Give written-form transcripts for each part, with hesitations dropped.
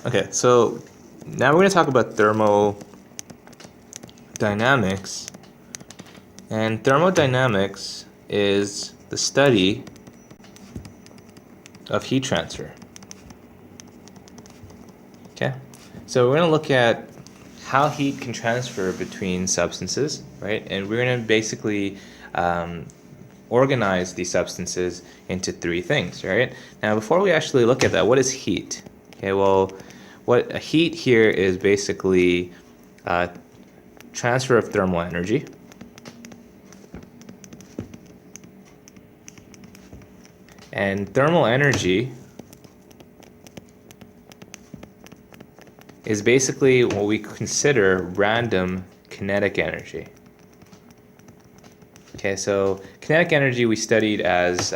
Okay, so now we're going to talk about thermodynamics. And thermodynamics is the study of heat transfer. Okay, so we're going to look at how heat can transfer between substances, right? And we're going to basically organize these substances into three things, right? Now, before we actually look at that, what is heat? Okay, well, what a heat here is basically transfer of thermal energy. And thermal energy is basically what we consider random kinetic energy. Okay, so kinetic energy we studied as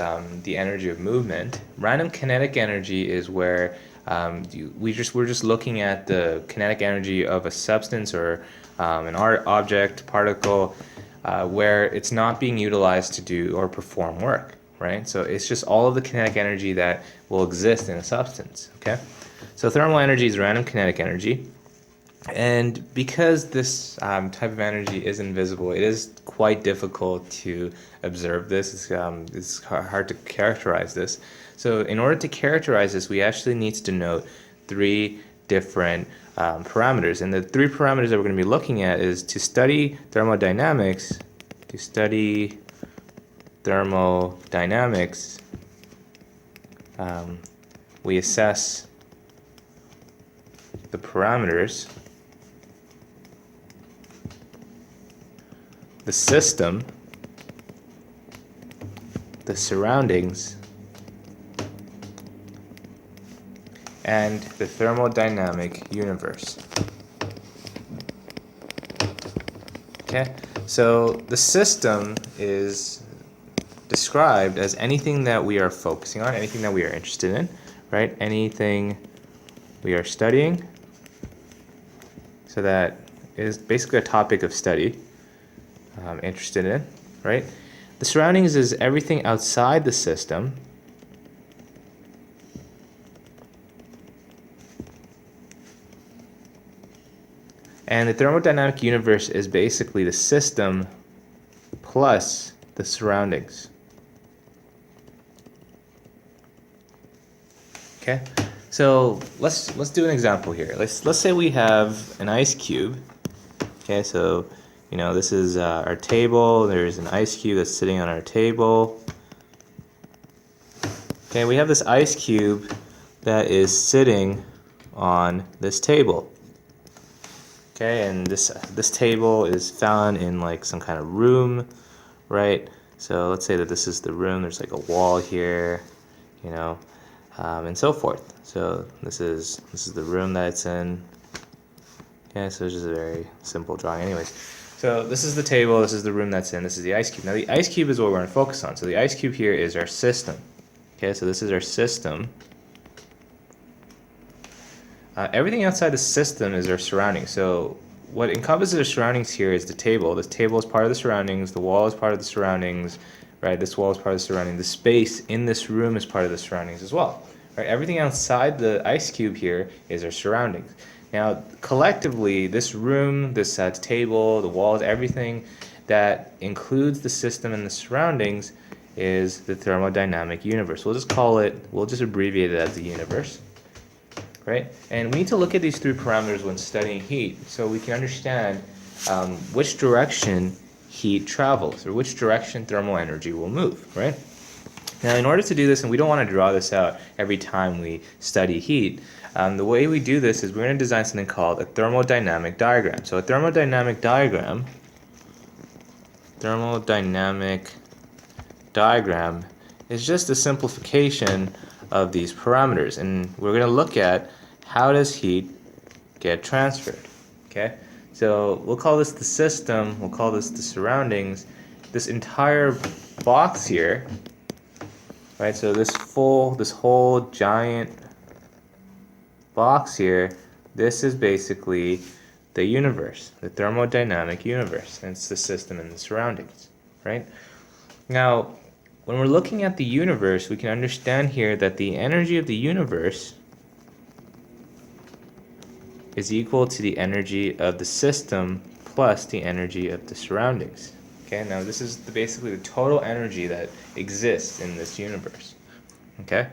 the energy of movement. Random kinetic energy is where we're just looking at the kinetic energy of a substance or an object, particle, where it's not being utilized to do or perform work, right? So it's just all of the kinetic energy that will exist in a substance, okay? So thermal energy is random kinetic energy. And because this type of energy is invisible, it is quite difficult to observe this. It's hard to characterize this. So in order to characterize this, we actually need to denote three different parameters. And the three parameters that we're going to be looking at is to study thermodynamics, we assess the parameters, the system, the surroundings, and the thermodynamic universe. Okay, so the system is described as anything that we are focusing on, anything that we are interested in, right? Anything we are studying. So that is basically a topic of study. Interested in, right? The surroundings is everything outside the system. And the thermodynamic universe is basically the system plus the surroundings. Okay, so let's do an example here. Let's say we have an ice cube. Okay, so this is our table. There's an ice cube that's sitting on our table. Okay, we have this ice cube that is sitting on this table. Okay, and this table is found in like some kind of room, right? So let's say that this is the room. There's like a wall here, and so forth. So this is the room that it's in. Okay, so it's just a very simple drawing. Anyways, so this is the table. This is the room that's in. This is the ice cube. Now the ice cube is what we're going to focus on. So the ice cube here is our system. Okay, so this is our system. Everything outside the system is our surroundings. So what encompasses our surroundings here is the table. This table is part of the surroundings. The wall is part of the surroundings. Right? This wall is part of the surroundings. The space in this room is part of the surroundings as well. Right? Everything outside the ice cube here is our surroundings. Now, collectively, this room, this table, the walls, everything that includes the system and the surroundings is the thermodynamic universe. We'll just abbreviate it as the universe. Right? And we need to look at these three parameters when studying heat so we can understand which direction heat travels or which direction thermal energy will move, right? Now, in order to do this, and we don't want to draw this out every time we study heat, the way we do this is we're going to design something called a thermodynamic diagram. So a thermodynamic diagram is just a simplification of these parameters, and we're going to look at how does heat get transferred. Okay, so we'll call this the system, we'll call this the surroundings. This entire box here, right, so this whole giant box here, this is basically the universe, the thermodynamic universe, and it's the system and the surroundings, right? Now, when we're looking at the universe, we can understand here that the energy of the universe is equal to the energy of the system plus the energy of the surroundings. Okay, now this is basically the total energy that exists in this universe. Okay,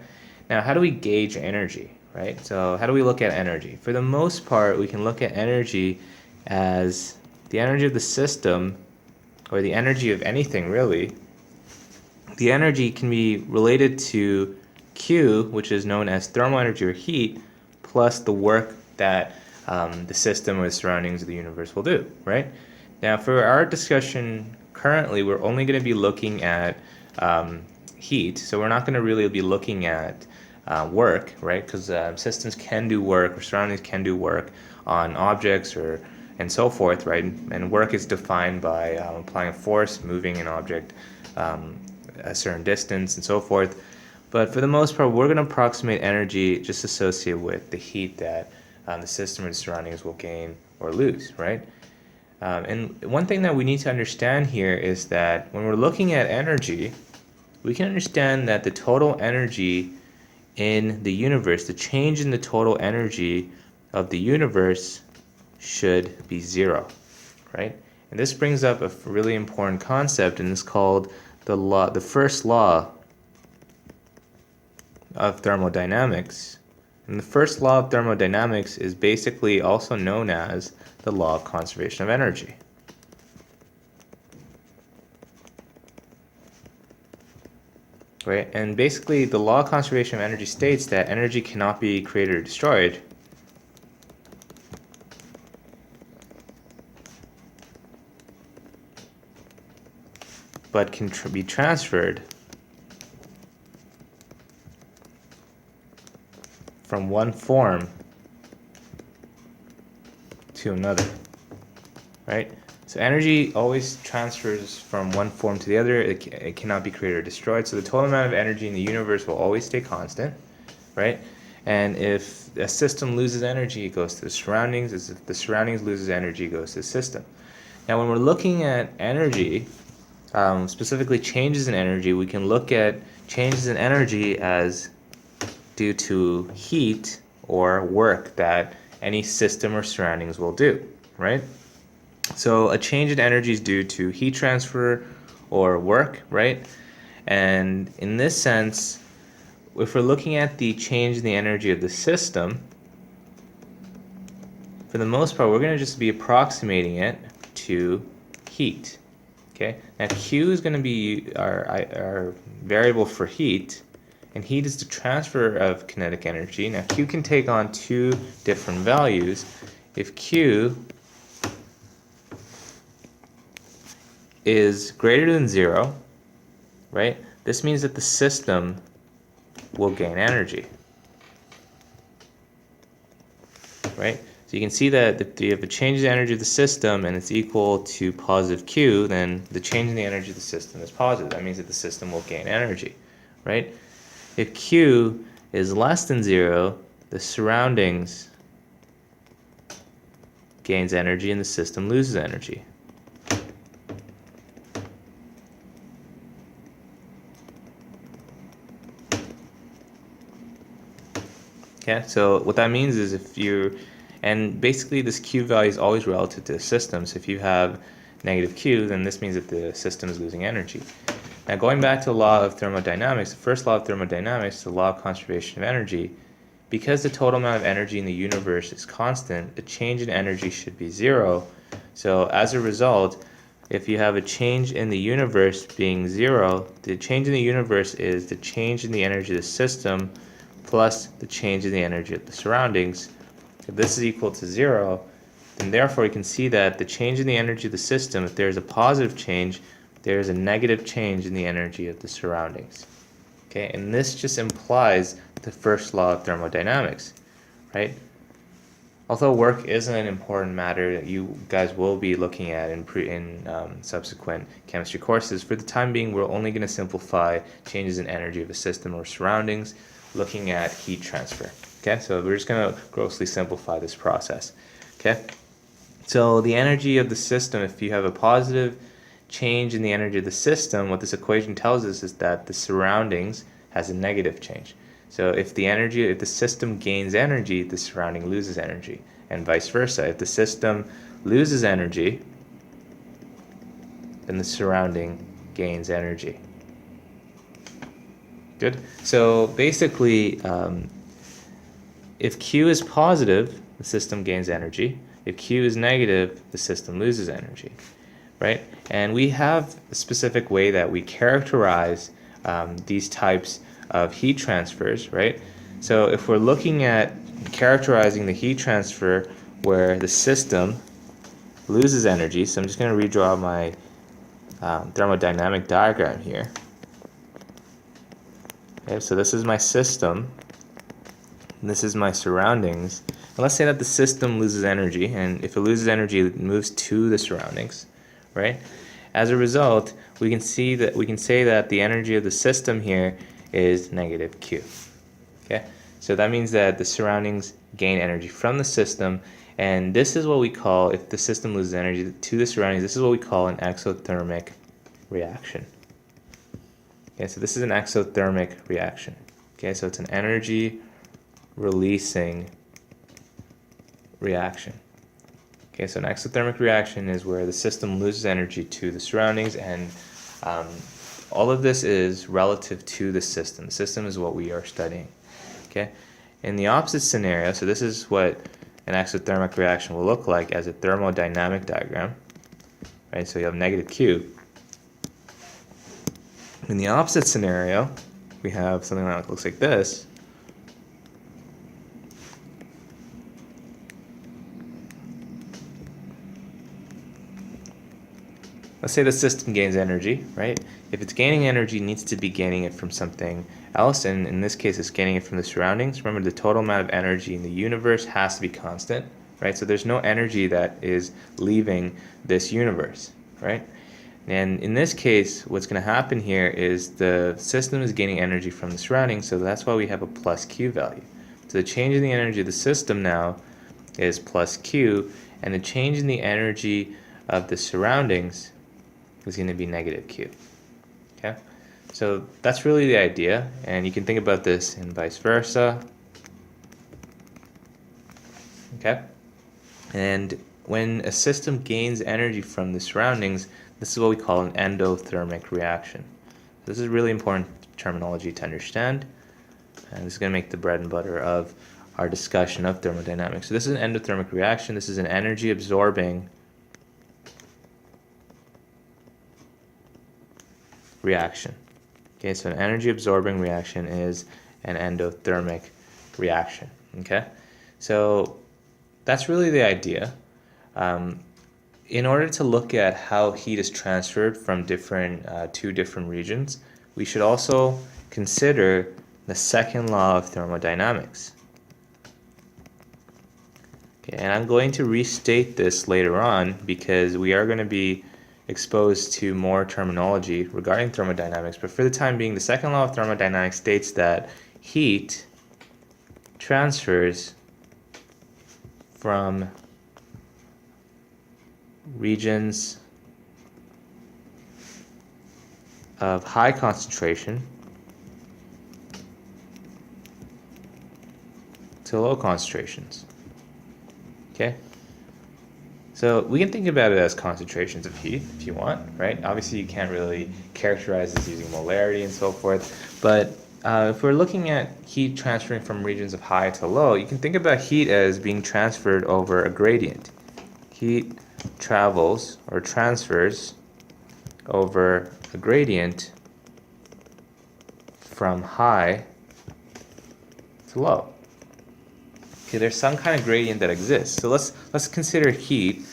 now how do we gauge energy, right? So how do we look at energy? For the most part, we can look at energy as the energy of the system, or the energy of anything really. The energy can be related to Q, which is known as thermal energy or heat, plus the work that the system or the surroundings of the universe will do, right? Now for our discussion currently, we're only going to be looking at heat, so we're not going to really be looking at work, right? Because systems can do work, or surroundings can do work on objects and so forth, right? And work is defined by applying a force, moving an object a certain distance, and so forth. But for the most part, we're going to approximate energy just associated with the heat that the system or the surroundings will gain or lose, right? And one thing that we need to understand here is that when we're looking at energy, we can understand that the total energy in the universe, the change in the total energy of the universe should be zero, right? And this brings up a really important concept, and it's called the first law of thermodynamics. And the first law of thermodynamics is basically also known as the law of conservation of energy. Right? And basically the law of conservation of energy states that energy cannot be created or destroyed, but can be transferred from one form to another, right? So energy always transfers from one form to the other. It cannot be created or destroyed. So the total amount of energy in the universe will always stay constant, right? And if a system loses energy, it goes to the surroundings. As if the surroundings loses energy, it goes to the system. Now when we're looking at energy, specifically changes in energy, we can look at changes in energy as due to heat or work that any system or surroundings will do, right? So a change in energy is due to heat transfer or work, right? And in this sense, if we're looking at the change in the energy of the system, for the most part, we're going to just be approximating it to heat. Okay, now Q is going to be our variable for heat, and heat is the transfer of kinetic energy. Now Q can take on two different values. If Q is greater than 0, right, this means that the system will gain energy, right? So you can see that if you have a change in the energy of the system and it's equal to positive Q, then the change in the energy of the system is positive. That means that the system will gain energy, right? If Q is less than 0, the surroundings gains energy and the system loses energy. Okay, so what that means is and basically this Q value is always relative to the system. So if you have negative Q, then this means that the system is losing energy. Now going back to the law of thermodynamics, the first law of thermodynamics, the law of conservation of energy, because the total amount of energy in the universe is constant, the change in energy should be 0. So as a result, if you have a change in the universe being 0, the change in the universe is the change in the energy of the system plus the change in the energy of the surroundings. If this is equal to 0, then therefore you can see that the change in the energy of the system, if there's a positive change, there is a negative change in the energy of the surroundings. Okay, and this just implies the first law of thermodynamics, right? Although work isn't an important matter that you guys will be looking at in subsequent chemistry courses, for the time being we're only going to simplify changes in energy of a system or surroundings, looking at heat transfer. Okay, so we're just going to grossly simplify this process. Okay, so the energy of the system, if you have a positive change in the energy of the system, what this equation tells us is that the surroundings has a negative change. So if the system gains energy, the surrounding loses energy. and vice versa. If the system loses energy, then the surrounding gains energy. Good. So basically, if Q is positive, the system gains energy. If Q is negative, the system loses energy, right? And we have a specific way that we characterize these types of heat transfers, right? So if we're looking at characterizing the heat transfer where the system loses energy, so I'm just going to redraw my thermodynamic diagram here. Okay, so this is my system, and this is my surroundings. And let's say that the system loses energy, and if it loses energy, it moves to the surroundings, right? As a result, we can say that the energy of the system here is negative Q. Okay, so that means that the surroundings gain energy from the system, and this is what we call, if the system loses energy to the surroundings, this is what we call an exothermic reaction. Okay, so this is an exothermic reaction. Okay, so it's an energy releasing reaction. Okay, so an exothermic reaction is where the system loses energy to the surroundings, and all of this is relative to the system. The system is what we are studying. Okay, in the opposite scenario, so this is what an exothermic reaction will look like as a thermodynamic diagram. Right, so you have negative Q. In the opposite scenario, we have something that looks like this. Let's say the system gains energy, right? If it's gaining energy, it needs to be gaining it from something else, and in this case, it's gaining it from the surroundings. Remember, the total amount of energy in the universe has to be constant, right? So there's no energy that is leaving this universe, right? And in this case, what's going to happen here is the system is gaining energy from the surroundings, so that's why we have a plus Q value. So the change in the energy of the system now is plus Q, and the change in the energy of the surroundings is going to be negative Q. Okay, so that's really the idea, and you can think about this in vice versa. Okay, and when a system gains energy from the surroundings, this is what we call an endothermic reaction. This is really important terminology to understand, and this is going to make the bread and butter of our discussion of thermodynamics. So this is an endothermic reaction. This is an energy absorbing reaction. Okay, so an energy absorbing reaction is an endothermic reaction. Okay, so that's really the idea. In order to look at how heat is transferred from two different regions, we should also consider the second law of thermodynamics. Okay, and I'm going to restate this later on because we are going to be exposed to more terminology regarding thermodynamics, but for the time being, the second law of thermodynamics states that heat transfers from regions of high concentration to low concentrations. Okay, so we can think about it as concentrations of heat if you want, right? Obviously you can't really characterize this using molarity and so forth, but if we're looking at heat transferring from regions of high to low, you can think about heat as being transferred over a gradient. Heat travels or transfers over a gradient from high to low. Okay, there's some kind of gradient that exists. So let's consider heat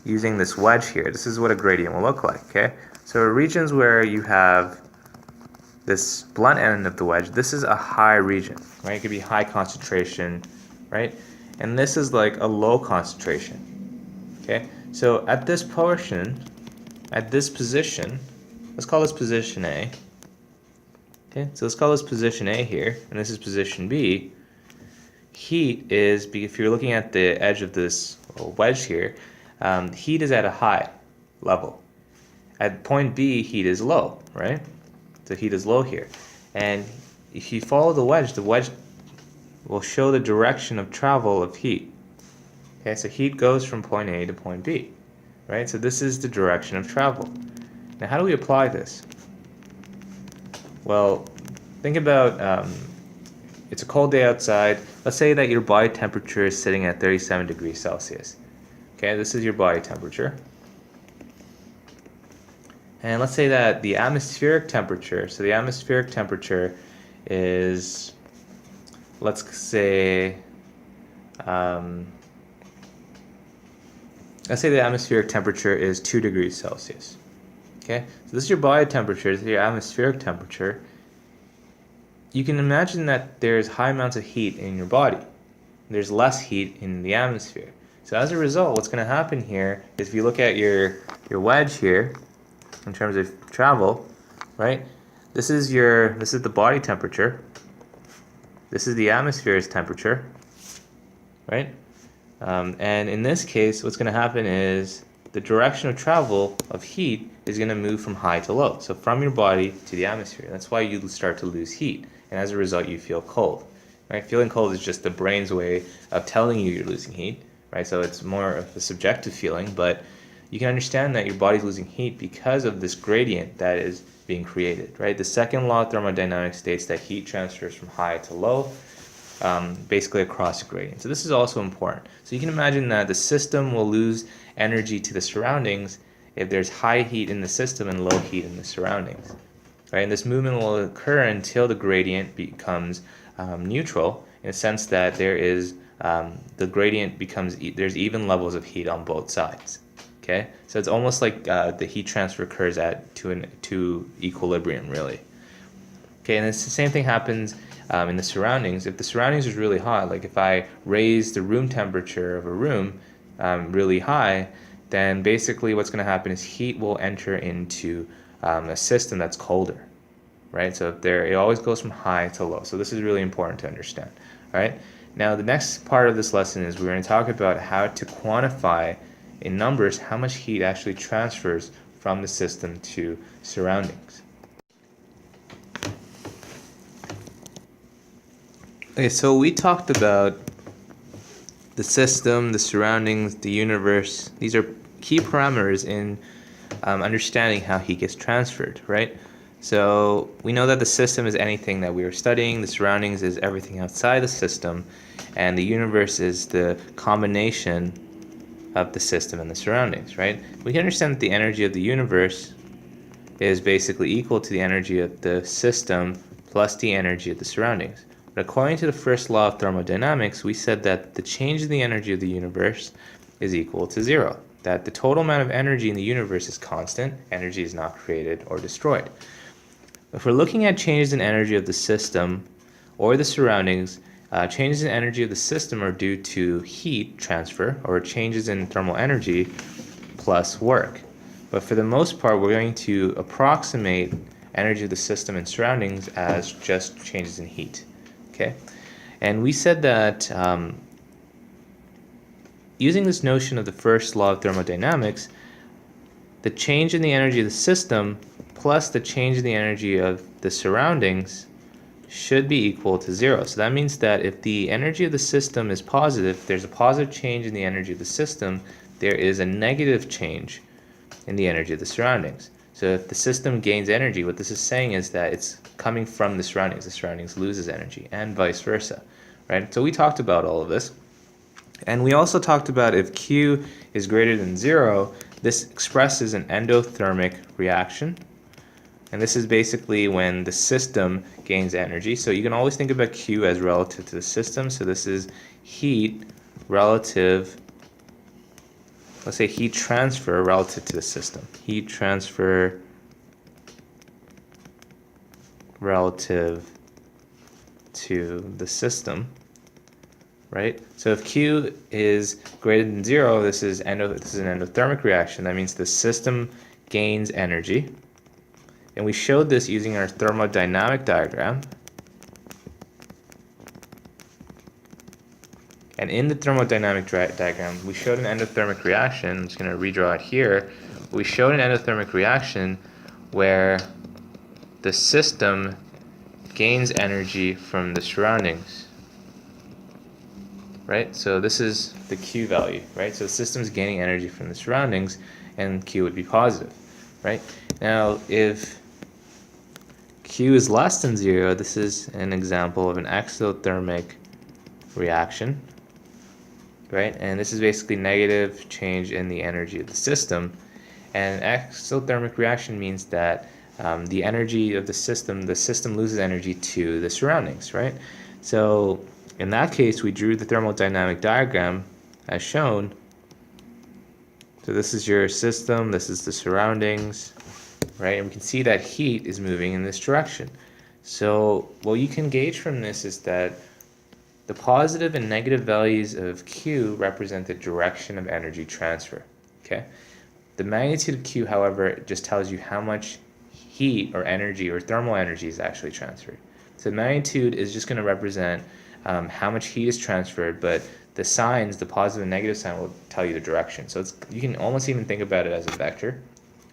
using this wedge here. This is what a gradient will look like. Okay, so regions where you have this blunt end of the wedge, this is a high region, right? It could be high concentration, right? And this is like a low concentration. Okay, so at this portion, at this position, let's call this position A. Okay, so let's call this position A here, and this is position B. Heat is, if you're looking at the edge of this wedge here, heat is at a high level. At point B, heat is low, right? So heat is low here. And if you follow the wedge will show the direction of travel of heat. Okay, so heat goes from point A to point B, right? So this is the direction of travel. Now, how do we apply this? Well, think about it's a cold day outside. Let's say that your body temperature is sitting at 37 degrees Celsius. Okay, this is your body temperature. And let's say that the atmospheric temperature, so the atmospheric temperature is, let's say the atmospheric temperature is 2 degrees Celsius. Okay, so this is your body temperature, this is your atmospheric temperature. You can imagine that there's high amounts of heat in your body. There's less heat in the atmosphere. So as a result, what's going to happen here is if you look at your wedge here, in terms of travel, right? This is the body temperature. This is the atmosphere's temperature, right? And in this case, what's going to happen is the direction of travel of heat is going to move from high to low. So from your body to the atmosphere. That's why you start to lose heat. And as a result, you feel cold. Right? Feeling cold is just the brain's way of telling you you're losing heat. Right? So it's more of a subjective feeling, but you can understand that your body's losing heat because of this gradient that is being created. Right? The second law of thermodynamics states that heat transfers from high to low, basically across a gradient. So this is also important. So you can imagine that the system will lose energy to the surroundings if there's high heat in the system and low heat in the surroundings. Right? And this movement will occur until the gradient becomes neutral, in a sense that there is the gradient becomes there's even levels of heat on both sides. Okay, so it's almost like the heat transfer occurs to equilibrium, really. Okay, and it's the same thing happens in the surroundings. If the surroundings is really hot, like if I raise the room temperature of a room really high, then basically what's going to happen is heat will enter into a system that's colder, right? So it always goes from high to low. So this is really important to understand, all right? Now the next part of this lesson is we're going to talk about how to quantify in numbers how much heat actually transfers from the system to surroundings. Okay, so we talked about the system, the surroundings, the universe. These are key parameters in understanding how heat gets transferred, right? So we know that the system is anything that we are studying, the surroundings is everything outside the system, and the universe is the combination of the system and the surroundings, right? We can understand that the energy of the universe is basically equal to the energy of the system plus the energy of the surroundings. But according to the first law of thermodynamics, we said that the change in the energy of the universe is equal to zero. That the total amount of energy in the universe is constant, energy is not created or destroyed. If we're looking at changes in energy of the system or the surroundings, changes in energy of the system are due to heat transfer or changes in thermal energy plus work. But for the most part, we're going to approximate energy of the system and surroundings as just changes in heat. Okay? And we said that using this notion of the first law of thermodynamics, the change in the energy of the system plus the change in the energy of the surroundings should be equal to zero. So that means that if the energy of the system is positive, there's a positive change in the energy of the system, there is a negative change in the energy of the surroundings. So if the system gains energy, what this is saying is that it's coming from the surroundings loses energy, and vice versa, right? So we talked about all of this. And we also talked about if Q is greater than zero, this expresses an endothermic reaction. And this is basically when the system gains energy. So you can always think about Q as relative to the system. So this is heat relative, let's say heat transfer relative to the system. Heat transfer relative to the system, right? So if Q is greater than zero, this is an endothermic reaction. That means the system gains energy. And we showed this using our Thermodynamic Diagram. And in the Thermodynamic Diagram, we showed an endothermic reaction. I'm just going to redraw it here. We showed an endothermic reaction where the system gains energy from the surroundings. right? So this is the Q value, right? So the system is gaining energy from the surroundings, and Q would be positive, right? Now, if Q is less than 0, this is an example of an exothermic reaction, right? And this is basically negative change in the energy of the system. And exothermic reaction means that the energy of the system loses energy to the surroundings, right? So in that case, we drew the thermodynamic diagram as shown. So this is your system, this is the surroundings, right? And we can see that heat is moving in this direction. So what you can gauge from this is that the positive and negative values of Q represent the direction of energy transfer, okay? The magnitude of Q, however, just tells you how much heat or energy or thermal energy is actually transferred. So the magnitude is just going to represent how much heat is transferred, but the signs, the positive and negative sign, will tell you the direction. So you can almost even think about it as a vector,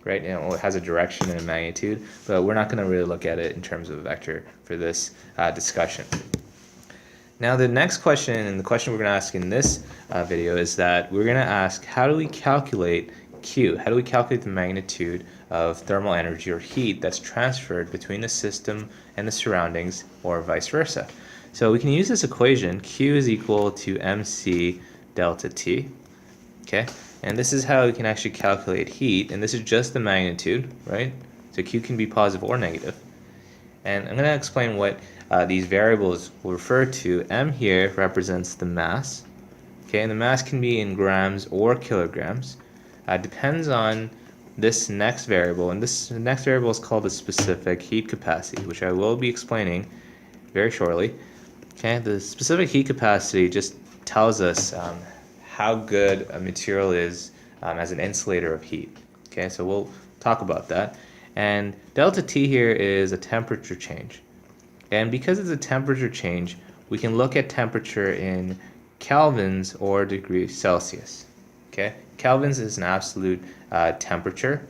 right? You know, it has a direction and a magnitude, but we're not going to really look at it in terms of a vector for this discussion. Now the next question, and the question we're going to ask in this video, is that we're going to ask, how do we calculate Q? How do we calculate the magnitude of thermal energy or heat that's transferred between the system and the surroundings, or vice versa? So we can use this equation. Q is equal to mc delta T, okay? And this is how we can actually calculate heat, and this is just the magnitude, right? So Q can be positive or negative. And I'm going to explain what these variables will refer to. M here represents the mass, okay? And the mass can be in grams or kilograms. Depends on this next variable, and this next variable is called the specific heat capacity, which I will be explaining very shortly. Okay, the specific heat capacity just tells us how good a material is as an insulator of heat. Okay, so we'll talk about that. And delta T here is a temperature change. And because it's a temperature change, we can look at temperature in kelvins or degrees Celsius. Okay, kelvins is an absolute temperature,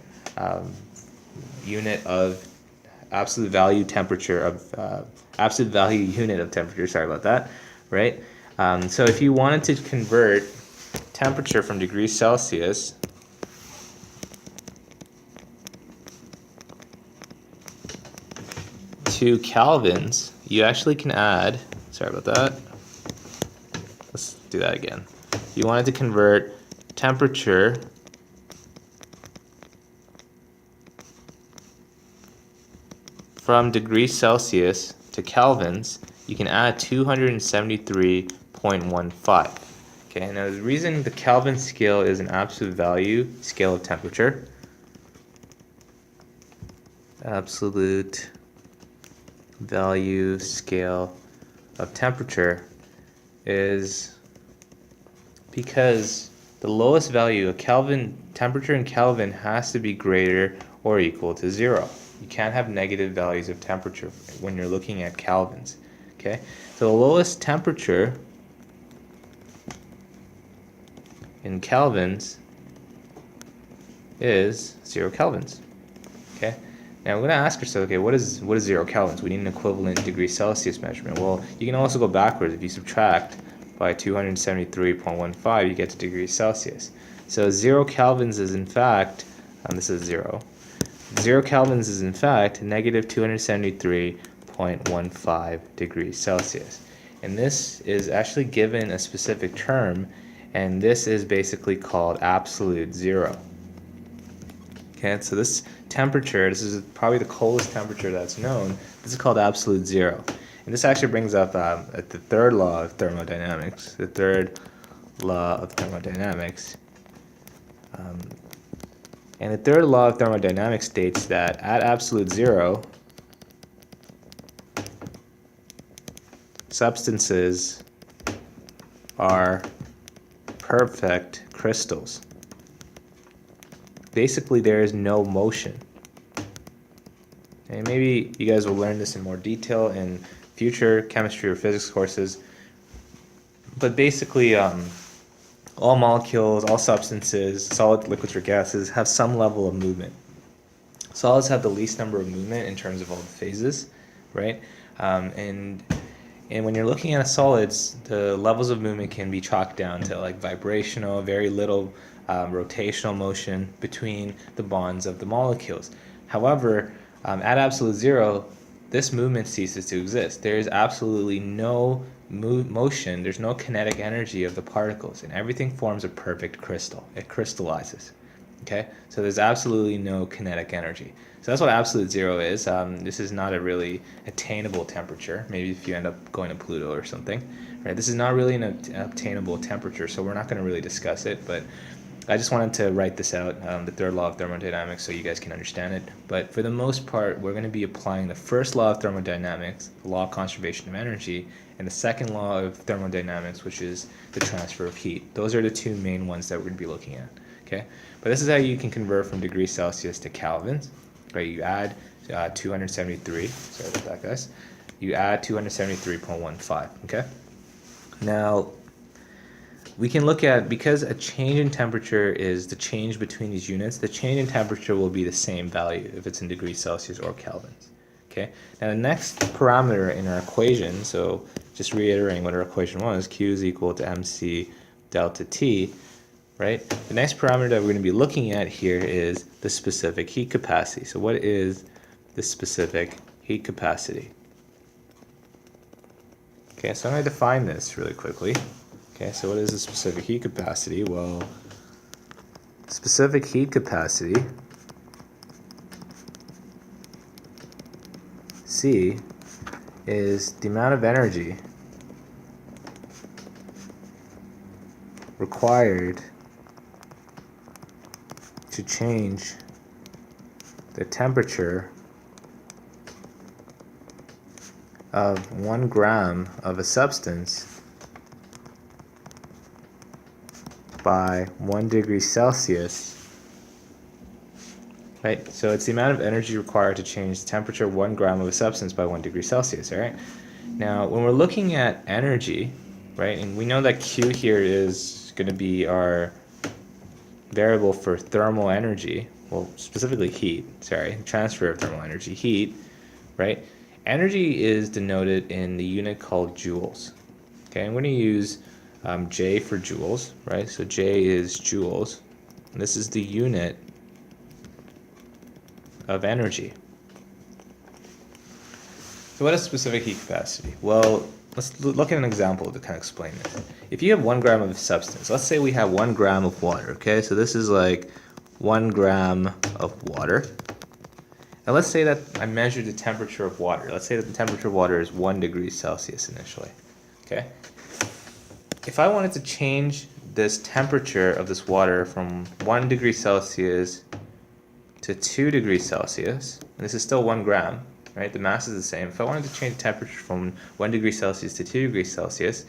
unit of absolute value temperature of absolute value unit of temperature. Sorry about that, right? So if you wanted to convert temperature from degrees Celsius to kelvins, you actually can add, sorry about that, let's do that again. If you wanted to convert temperature from degrees Celsius to kelvins, you can add 273.15. Okay, now the reason the Kelvin scale is an absolute value scale of temperature, absolute value scale of temperature, is because the lowest value of Kelvin temperature in Kelvin has to be greater or equal to 0. You can't have negative values of temperature when you're looking at kelvins. Okay, so the lowest temperature in kelvins is 0 kelvins. Okay, now we're going to ask ourselves, okay, what is 0 kelvins? We need an equivalent degree Celsius measurement. Well, you can also go backwards. If you subtract by 273.15, you get to degrees Celsius. So 0 kelvins is in fact, this is 0. 0 kelvins is in fact negative 273.15 degrees Celsius. And this is actually given a specific term, and this is basically called absolute zero. Okay, so this temperature, this is probably the coldest temperature that's known, this is called absolute zero. And this actually brings up at the third law of thermodynamics, the third law of thermodynamics. And the third law of thermodynamics states that at absolute zero, substances are perfect crystals. Basically, there is no motion. And maybe you guys will learn this in more detail in future chemistry or physics courses. But basically, all molecules, all substances, solid, liquids, or gases have some level of movement. Solids have the least number of movement in terms of all the phases, right? And And when you're looking at solids, the levels of movement can be chalked down to like vibrational, very little rotational motion between the bonds of the molecules. However, at absolute zero, this movement ceases to exist. There is absolutely no motion, there's no kinetic energy of the particles, and everything forms a perfect crystal. It crystallizes. Okay, so there's absolutely no kinetic energy. So that's what absolute zero is. This is not a really attainable temperature. Maybe if you end up going to Pluto or something, right? This is not really an obtainable temperature, so we're not going to really discuss it. But I just wanted to write this out, the third law of thermodynamics, so you guys can understand it. But for the most part, we're going to be applying the first law of thermodynamics, the law of conservation of energy, and the second law of thermodynamics, which is the transfer of heat. Those are the two main ones that we're going to be looking at. Okay, but this is how you can convert from degrees Celsius to kelvins. Right, you add 273. Sorry about that, guys. You add 273.15. Okay. Now we can look at, because a change in temperature is the change between these units, the change in temperature will be the same value if it's in degrees Celsius or kelvins. Okay. Now the next parameter in our equation, so just reiterating what our equation was, Q is equal to MC delta T. Right? The next parameter that we're going to be looking at here is the specific heat capacity. So what is the specific heat capacity? Okay, so I'm going to define this really quickly. Okay, so what is the specific heat capacity? Well, specific heat capacity, C, is the amount of energy required to change the temperature of 1 gram of a substance by 1 degree Celsius. Right? So it's the amount of energy required to change the temperature of 1 gram of a substance by 1 degree Celsius. All right? Now, when we're looking at energy, right, and we know that Q here is going to be our variable for thermal energy, well, specifically heat, transfer of thermal energy, heat, right? Energy is denoted in the unit called joules. Okay, I'm going to use J for joules, right? So J is joules, and this is the unit of energy. So what is specific heat capacity? Well, let's look at an example to kind of explain this. If you have 1 gram of a substance, let's say we have 1 gram of water, okay? So this is like 1 gram of water. And let's say that I measured the temperature of water. Let's say that the temperature of water is 1 degree Celsius initially, okay? If I wanted to change this temperature of this water from 1 degree Celsius to 2 degrees Celsius, and this is still 1 gram, right? The mass is the same. If I wanted to change the temperature from 1 degree Celsius to 2 degrees Celsius,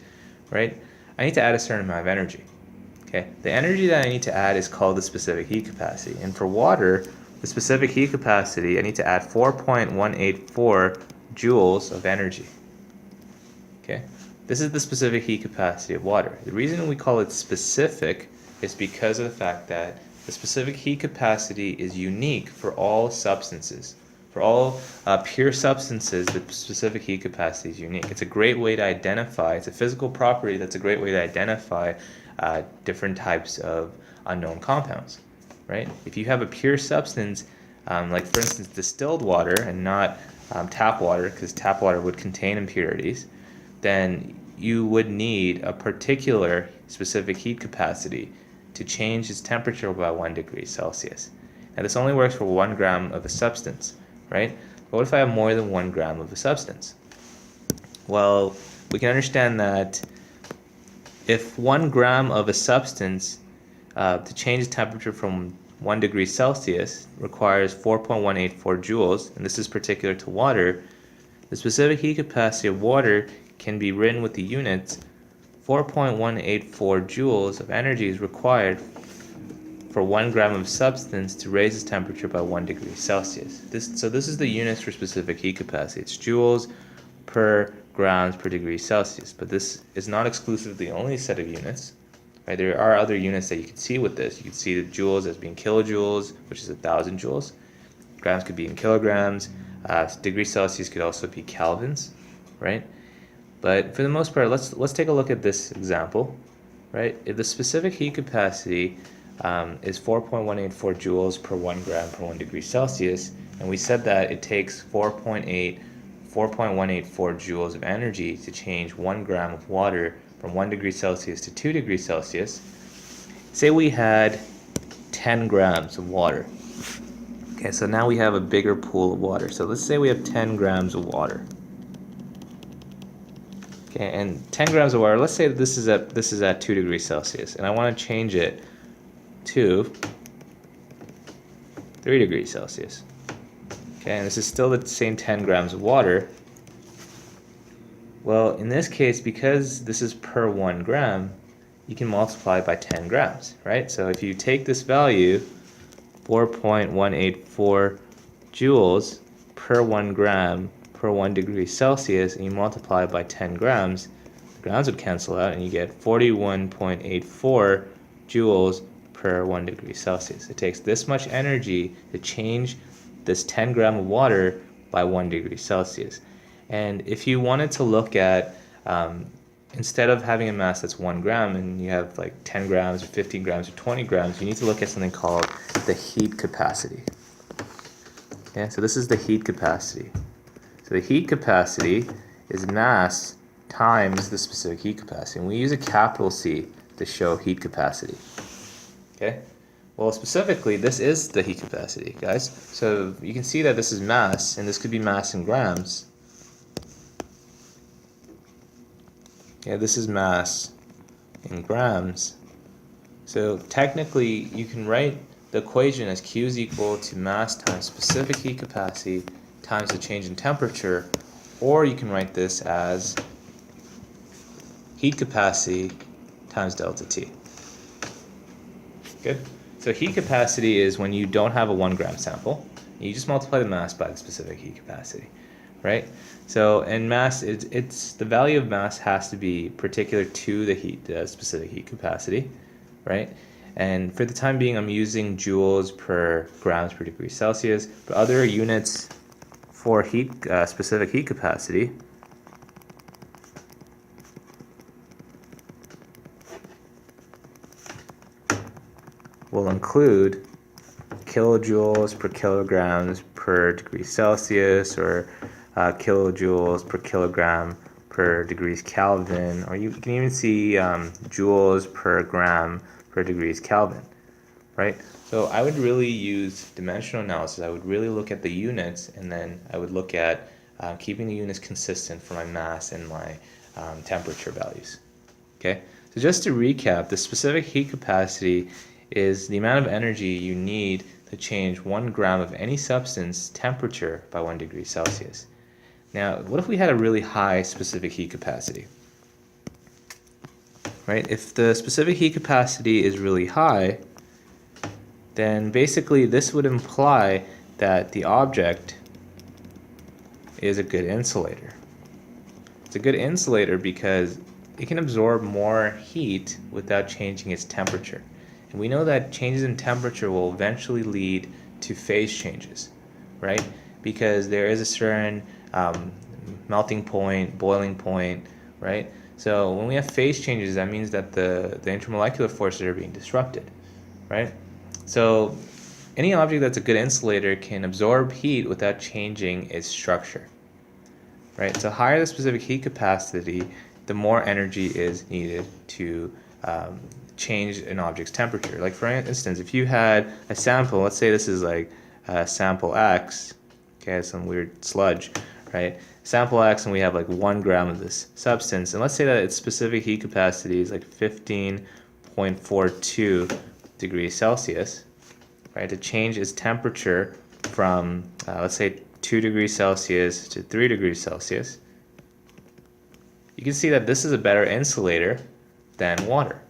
right, I need to add a certain amount of energy. Okay, the energy that I need to add is called the specific heat capacity. And for water, the specific heat capacity, I need to add 4.184 joules of energy. Okay, this is the specific heat capacity of water. The reason we call it specific is because of the fact that the specific heat capacity is unique for all substances. For all pure substances, the specific heat capacity is unique. It's a great way to identify, it's a physical property that's a great way to identify different types of unknown compounds, right? If you have a pure substance, like for instance distilled water and not tap water, because tap water would contain impurities, then you would need a particular specific heat capacity to change its temperature by 1 degree Celsius. Now this only works for 1 gram of a substance, right? But what if I have more than 1 gram of a substance? Well, we can understand that if 1 gram of a substance to change the temperature from 1 degree Celsius requires 4.184 joules, and this is particular to water, the specific heat capacity of water can be written with the units 4.184 joules of energy is required for 1 gram of substance to raise its temperature by 1 degree Celsius. So this is the units for specific heat capacity. It's joules per grams per degree Celsius, but this is not exclusively the only set of units. Right? There are other units that you can see with this. You can see the joules as being kilojoules, which is 1,000 joules. Grams could be in kilograms. Degree Celsius could also be kelvins, right? But for the most part, let's take a look at this example, right? If the specific heat capacity is 4.184 joules per 1 gram per 1 degree Celsius, and we said that it takes 4.184 joules of energy to change 1 gram of water from 1 degree Celsius to 2 degrees Celsius. Say we had 10 grams of water. Okay, so now we have a bigger pool of water. So let's say we have 10 grams of water. Okay, and 10 grams of water, let's say this is at 2 degrees Celsius, and I want to change it to 3 degrees Celsius. Okay, and this is still the same 10 grams of water. Well, in this case, because this is per 1 gram, you can multiply by 10 grams, right? So if you take this value, 4.184 joules per 1 gram per 1 degree Celsius, and you multiply by 10 grams, the grams would cancel out, and you get 41.84 joules per 1 degree Celsius. It takes this much energy to change this 10 gram of water by 1 degree Celsius. And if you wanted to look at, instead of having a mass that's 1 gram and you have like 10 grams or 15 grams or 20 grams, you need to look at something called the heat capacity. Okay, so this is the heat capacity. So the heat capacity is mass times the specific heat capacity. And we use a capital C to show heat capacity. Okay? Well, specifically, this is the heat capacity, guys. So you can see that this is mass, and this could be mass in grams. Yeah, this is mass in grams. So technically, you can write the equation as Q is equal to mass times specific heat capacity times the change in temperature, or you can write this as heat capacity times delta T. Good? So heat capacity is when you don't have a 1 gram sample. You just multiply the mass by the specific heat capacity, right? So in mass, it's the value of mass has to be particular to the specific heat capacity, right? And for the time being, I'm using joules per grams per degree Celsius. But other units for specific heat capacity will include kilojoules per kilograms per degree Celsius, or kilojoules per kilogram per degrees Kelvin, or you can even see joules per gram per degrees Kelvin, right? So I would really use dimensional analysis. I would really look at the units, and then I would look at keeping the units consistent for my mass and my temperature values. Okay, so just to recap, the specific heat capacity is the amount of energy you need to change 1 gram of any substance temperature by 1 degree Celsius. Now, what if we had a really high specific heat capacity? Right? If the specific heat capacity is really high, then basically this would imply that the object is a good insulator. It's a good insulator because it can absorb more heat without changing its temperature. And we know that changes in temperature will eventually lead to phase changes, right? Because there is a certain melting point, boiling point, right? So when we have phase changes, that means that the intermolecular forces are being disrupted, right? So any object that's a good insulator can absorb heat without changing its structure, right? So higher the specific heat capacity, the more energy is needed to change an object's temperature. Like for instance, if you had a sample, let's say this is like sample X, okay, some weird sludge, right? Sample X, and we have like 1 gram of this substance, and let's say that its specific heat capacity is like 15.42 degrees Celsius, right? To change its temperature from let's say 2 degrees Celsius to 3 degrees Celsius, you can see that this is a better insulator than water,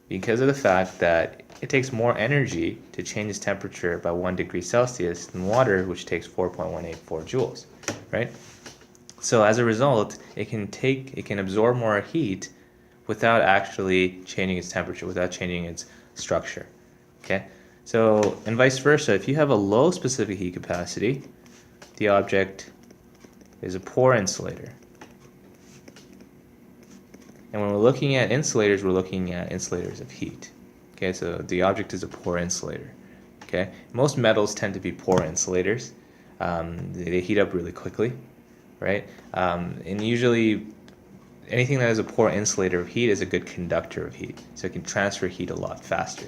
because of the fact that it takes more energy to change its temperature by 1 degree Celsius than water, which takes 4.184 joules, right? So as a result, it can absorb more heat without actually changing its temperature, without changing its structure, okay? So, and vice versa, if you have a low specific heat capacity, the object is a poor insulator. And when we're looking at insulators, we're looking at insulators of heat. Okay, so the object is a poor insulator. Okay, most metals tend to be poor insulators. They heat up really quickly, right? And usually anything that is a poor insulator of heat is a good conductor of heat, so it can transfer heat a lot faster,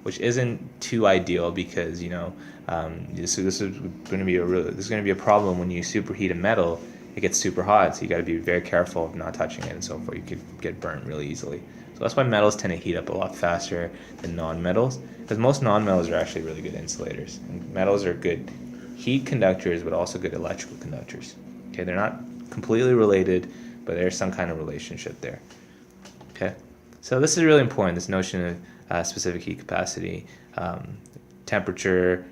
which isn't too ideal because this is going to be a problem when you superheat a metal. It gets super hot, so you got to be very careful of not touching it and so forth. You could get burnt really easily. So that's why metals tend to heat up a lot faster than non-metals, because most non-metals are actually really good insulators. And metals are good heat conductors, but also good electrical conductors. Okay, they're not completely related, but there's some kind of relationship there. Okay, so this is really important, this notion of specific heat capacity, temperature,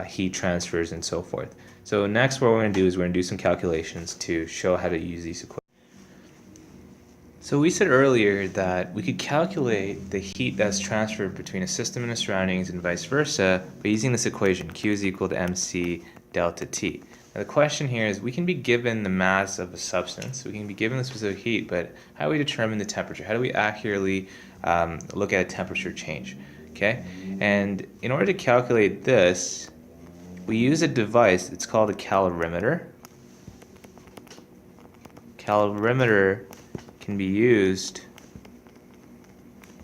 heat transfers, and so forth. So next what we're going to do is we're going to do some calculations to show how to use these equations. So we said earlier that we could calculate the heat that's transferred between a system and the surroundings and vice versa by using this equation, Q is equal to mc delta T. Now the question here is, we can be given the mass of a substance, we can be given the specific heat, but how do we determine the temperature? How do we accurately look at a temperature change? Okay, and in order to calculate this, we use a device, it's called a calorimeter. Calorimeter can be used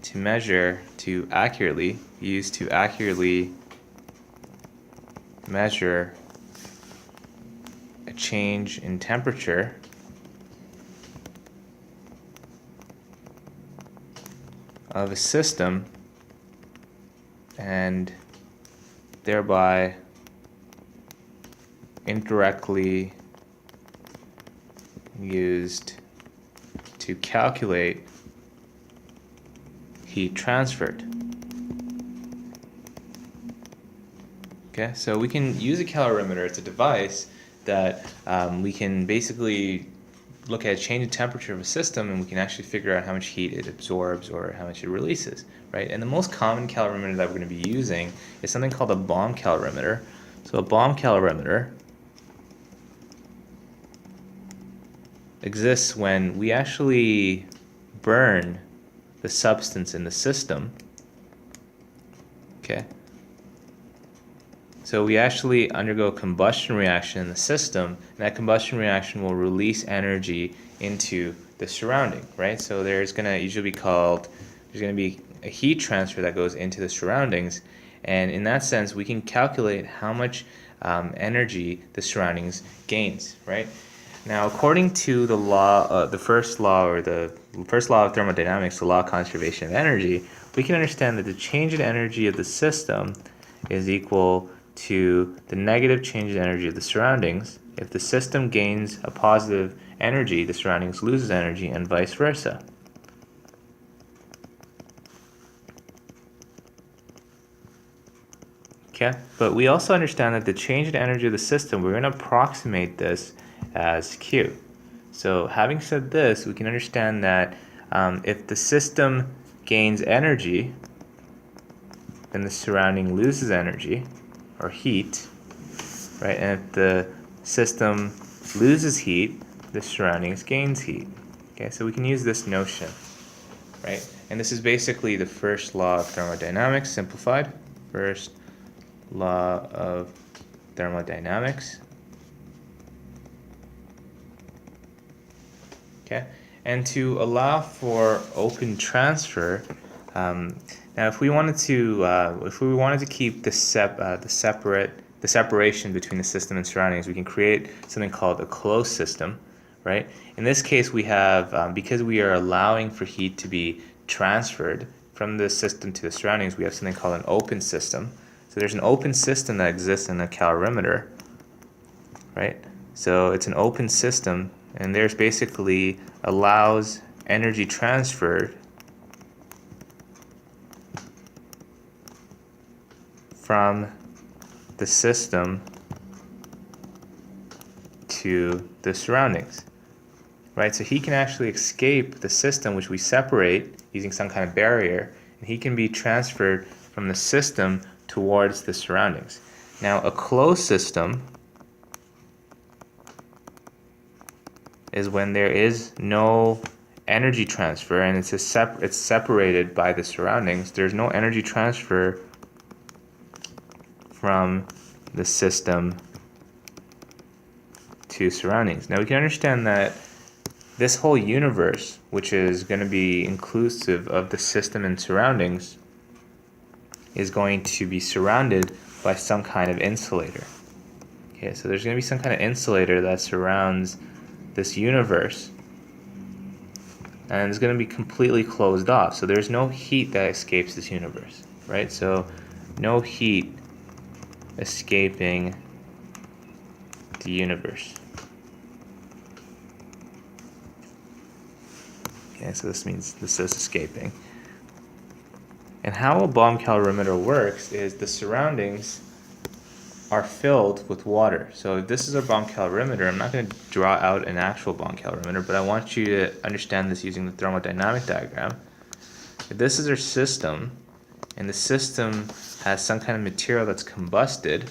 to measure, to accurately measure a change in temperature of a system, and thereby indirectly used to calculate heat transferred. Okay, so we can use a calorimeter. It's a device that we can basically look at a change in temperature of a system, and we can actually figure out how much heat it absorbs or how much it releases, right? And the most common calorimeter that we're going to be using is something called a bomb calorimeter. So a bomb calorimeter exists when we actually burn the substance in the system. Okay, so we actually undergo a combustion reaction in the system, and that combustion reaction will release energy into the surrounding, right? So there's going to be a heat transfer that goes into the surroundings, and in that sense we can calculate how much energy the surroundings gains, right? Now, according to the law, the first law of thermodynamics, the law of conservation of energy, we can understand that the change in energy of the system is equal to the negative change in energy of the surroundings. If the system gains a positive energy, the surroundings loses energy, and vice versa. Okay, but we also understand that the change in energy of the system, we're going to approximate this as Q. So having said this, we can understand that if the system gains energy, then the surrounding loses energy or heat, right? And if the system loses heat, the surroundings gains heat. Okay, so we can use this notion, right? And this is basically the first law of thermodynamics simplified. First law of thermodynamics. Okay, and to allow for open transfer, now if we wanted to keep the separation between the system and surroundings, we can create something called a closed system, right? In this case, we have because we are allowing for heat to be transferred from the system to the surroundings, we have something called an open system. So there's an open system that exists in a calorimeter, right? So it's an open system, and there's basically allows energy transferred from the system to the surroundings, right? So he can actually escape the system, which we separate using some kind of barrier, and he can be transferred from the system towards the surroundings. Now, a closed system is when there is no energy transfer, and it's separated by the surroundings. There's no energy transfer from the system to surroundings. Now we can understand that this whole universe, which is going to be inclusive of the system and surroundings, is going to be surrounded by some kind of insulator. Okay, so there's going to be some kind of insulator that surrounds this universe, and it's going to be completely closed off. So there's no heat that escapes this universe, right? So no heat escaping the universe. Okay, so this means this is escaping. And how a bomb calorimeter works is the surroundings are filled with water. So if this is our bomb calorimeter, I'm not going to draw out an actual bomb calorimeter, but I want you to understand this using the thermodynamic diagram. If this is our system, and the system has some kind of material that's combusted,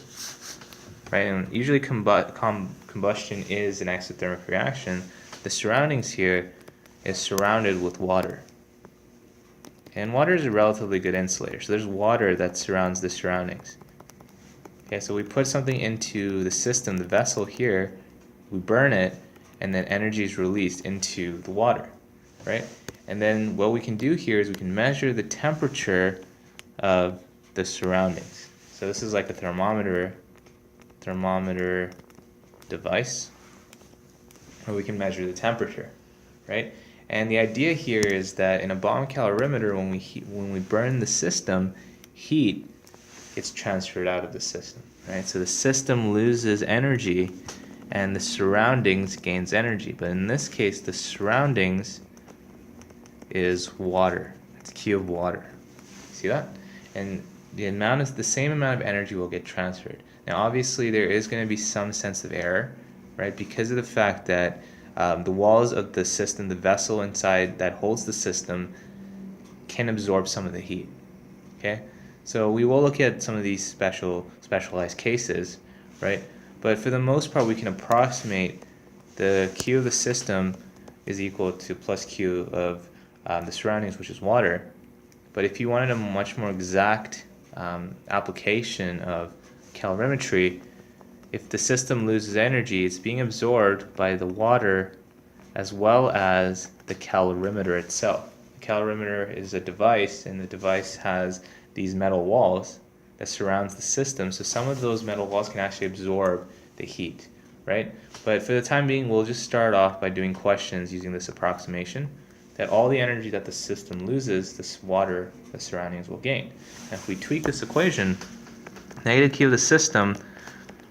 right? And usually combustion is an exothermic reaction. The surroundings here is surrounded with water. And water is a relatively good insulator. So there's water that surrounds the surroundings. Okay, so we put something into the system, the vessel here, we burn it, and then energy is released into the water, right? And then what we can do here is we can measure the temperature of the surroundings. So this is like a thermometer device, where we can measure the temperature, right? And the idea here is that in a bomb calorimeter, when we burn the system, heat gets transferred out of the system, right? So the system loses energy and the surroundings gains energy. But in this case, the surroundings is water. It's Q of water. See that? And the same amount of energy will get transferred. Now obviously there is going to be some sense of error, right? Because of the fact that the walls of the system, the vessel inside that holds the system, can absorb some of the heat. Okay? So we will look at some of these specialized cases, right? But for the most part, we can approximate the Q of the system is equal to plus Q of the surroundings, which is water. But if you wanted a much more exact application of calorimetry, if the system loses energy, it's being absorbed by the water as well as the calorimeter itself. The calorimeter is a device, and the device has these metal walls that surrounds the system, so some of those metal walls can actually absorb the heat, right? But for the time being, we'll just start off by doing questions using this approximation, that all the energy that the system loses, this water, the surroundings will gain. And if we tweak this equation, negative Q of the system,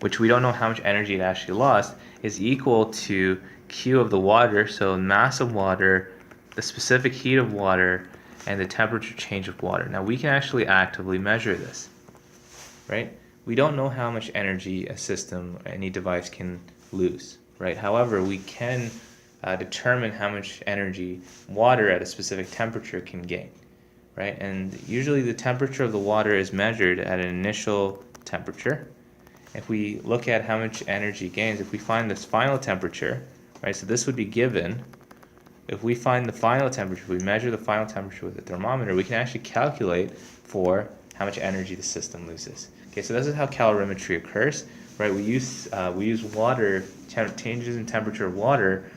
which we don't know how much energy it actually lost, is equal to Q of the water, so mass of water, the specific heat of water, and the temperature change of water. Now we can actually actively measure this, right? We don't know how much energy a system, any device can lose, right? However, we can determine how much energy water at a specific temperature can gain, right? And usually the temperature of the water is measured at an initial temperature. If we look at how much energy gains, if we find this final temperature, right? So this would be given. If we find the final temperature, if we measure the final temperature with a thermometer, we can actually calculate for how much energy the system loses. Okay, so this is how calorimetry occurs, right? We use water, changes in temperature of water,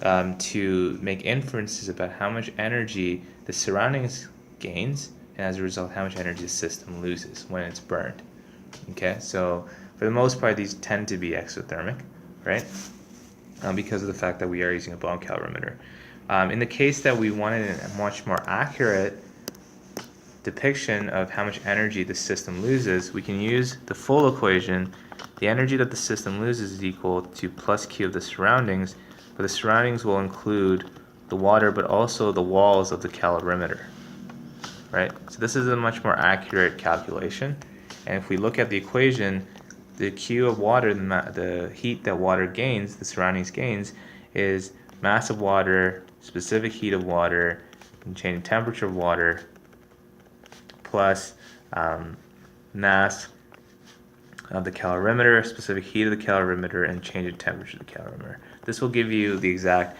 to make inferences about how much energy the surroundings gains, and as a result, how much energy the system loses when it's burned. Okay, so for the most part, these tend to be exothermic, right? Because of the fact that we are using a bomb calorimeter. In the case that we wanted a much more accurate depiction of how much energy the system loses, we can use the full equation. The energy that the system loses is equal to plus Q of the surroundings, but the surroundings will include the water, but also the walls of the calorimeter, right? So this is a much more accurate calculation. And if we look at the equation, the Q of water, the heat that water gains, the surroundings gains, is mass of water, specific heat of water, and change in temperature of water, plus mass of the calorimeter, specific heat of the calorimeter, and change in temperature of the calorimeter. This will give you the exact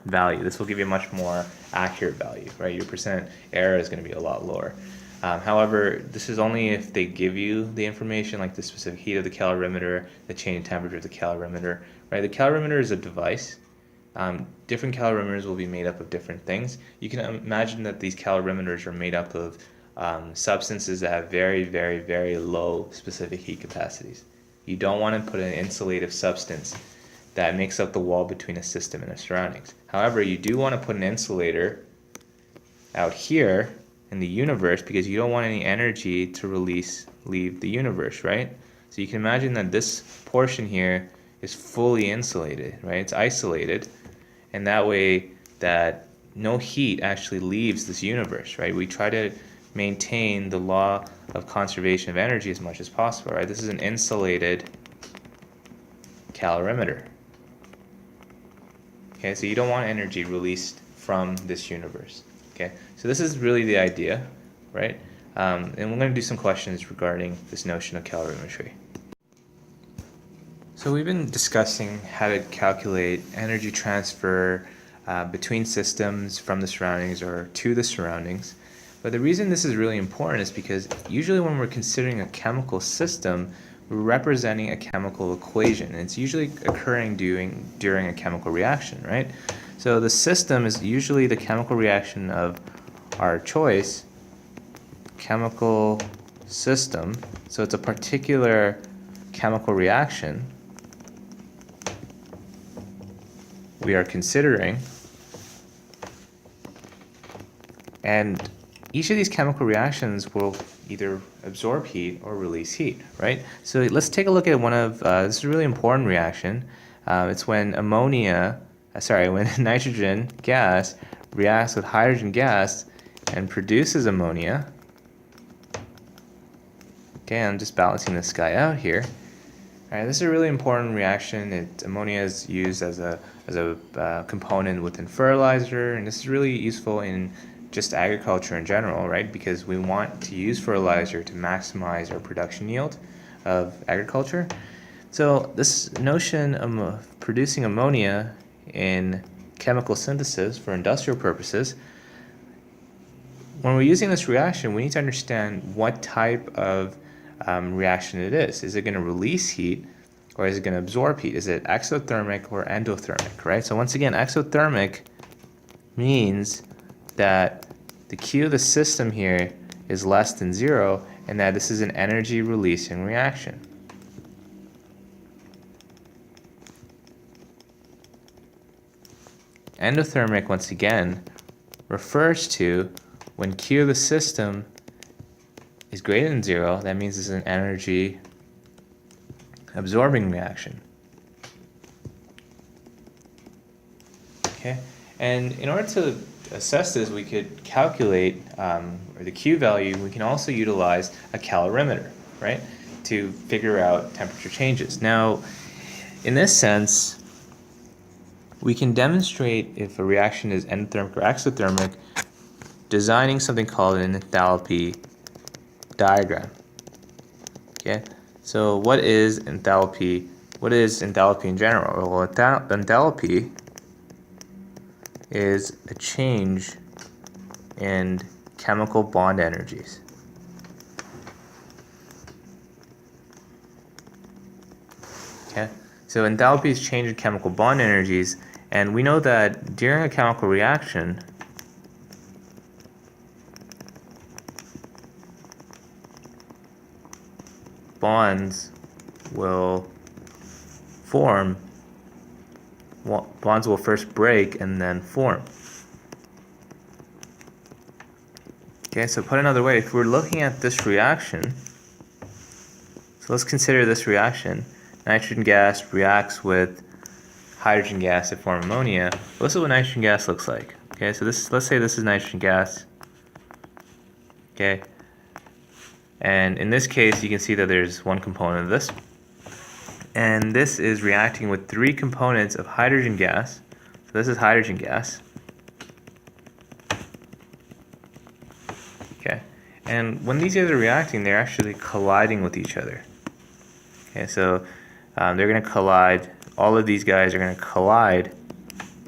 value. This will give you a much more accurate value, right? Your percent error is going to be a lot lower. However, this is only if they give you the information, like the specific heat of the calorimeter, the change in temperature of the calorimeter, right? The calorimeter is a device. Different calorimeters will be made up of different things. You can imagine that these calorimeters are made up of substances that have very, very, very low specific heat capacities. You don't want to put an insulative substance that makes up the wall between a system and its surroundings. However, you do want to put an insulator out here in the universe because you don't want any energy to leave the universe, right? So you can imagine that this portion here is fully insulated, right? It's isolated, and that way that no heat actually leaves this universe, right? We try to maintain the law of conservation of energy as much as possible, right? This is an insulated calorimeter. Okay, so you don't want energy released from this universe. Okay, so this is really the idea, right? And we're going to do some questions regarding this notion of calorimetry. So we've been discussing how to calculate energy transfer between systems from the surroundings or to the surroundings. But the reason this is really important is because usually when we're considering a chemical system, we're representing a chemical equation. And it's usually occurring during a chemical reaction, right? So the system is usually the chemical reaction of our choice, chemical system. So it's a particular chemical reaction we are considering. And each of these chemical reactions will either absorb heat or release heat, right? So let's take a look at one of, this is a really important reaction. It's when when nitrogen gas reacts with hydrogen gas and produces ammonia. Okay, I'm just balancing this guy out here. All right, this is a really important reaction. Ammonia is used as a component within fertilizer, and this is really useful in just agriculture in general, right? Because we want to use fertilizer to maximize our production yield of agriculture. So this notion of producing ammonia in chemical synthesis for industrial purposes, when we're using this reaction, we need to understand what type of reaction it is. Is it going to release heat or is it going to absorb heat? Is it exothermic or endothermic, right? So once again, exothermic means that the Q of the system here is less than 0 and that this is an energy releasing reaction. Endothermic, once again, refers to when Q of the system is greater than 0, that means this is an energy absorbing reaction. Okay, and in order to assess this, we could calculate the Q value. We can also utilize a calorimeter, right, to figure out temperature changes. Now, in this sense, we can demonstrate if a reaction is endothermic or exothermic designing something called an enthalpy diagram. Okay, so what is enthalpy? What is enthalpy in general? Well, enthalpy is a change in chemical bond energies. Okay, so enthalpy is change in chemical bond energies, and we know that during a chemical reaction, bonds will form. Bonds will first break and then form. Okay, so put another way, if we're looking at this reaction, so let's consider this reaction. Nitrogen gas reacts with hydrogen gas to form ammonia. Well, this is what nitrogen gas looks like. Okay, so let's say this is nitrogen gas. Okay, and in this case, you can see that there's one component of this. And this is reacting with 3 components of hydrogen gas. So this is hydrogen gas. Okay, and when these guys are reacting, they're actually colliding with each other. Okay, so they're going to collide. All of these guys are going to collide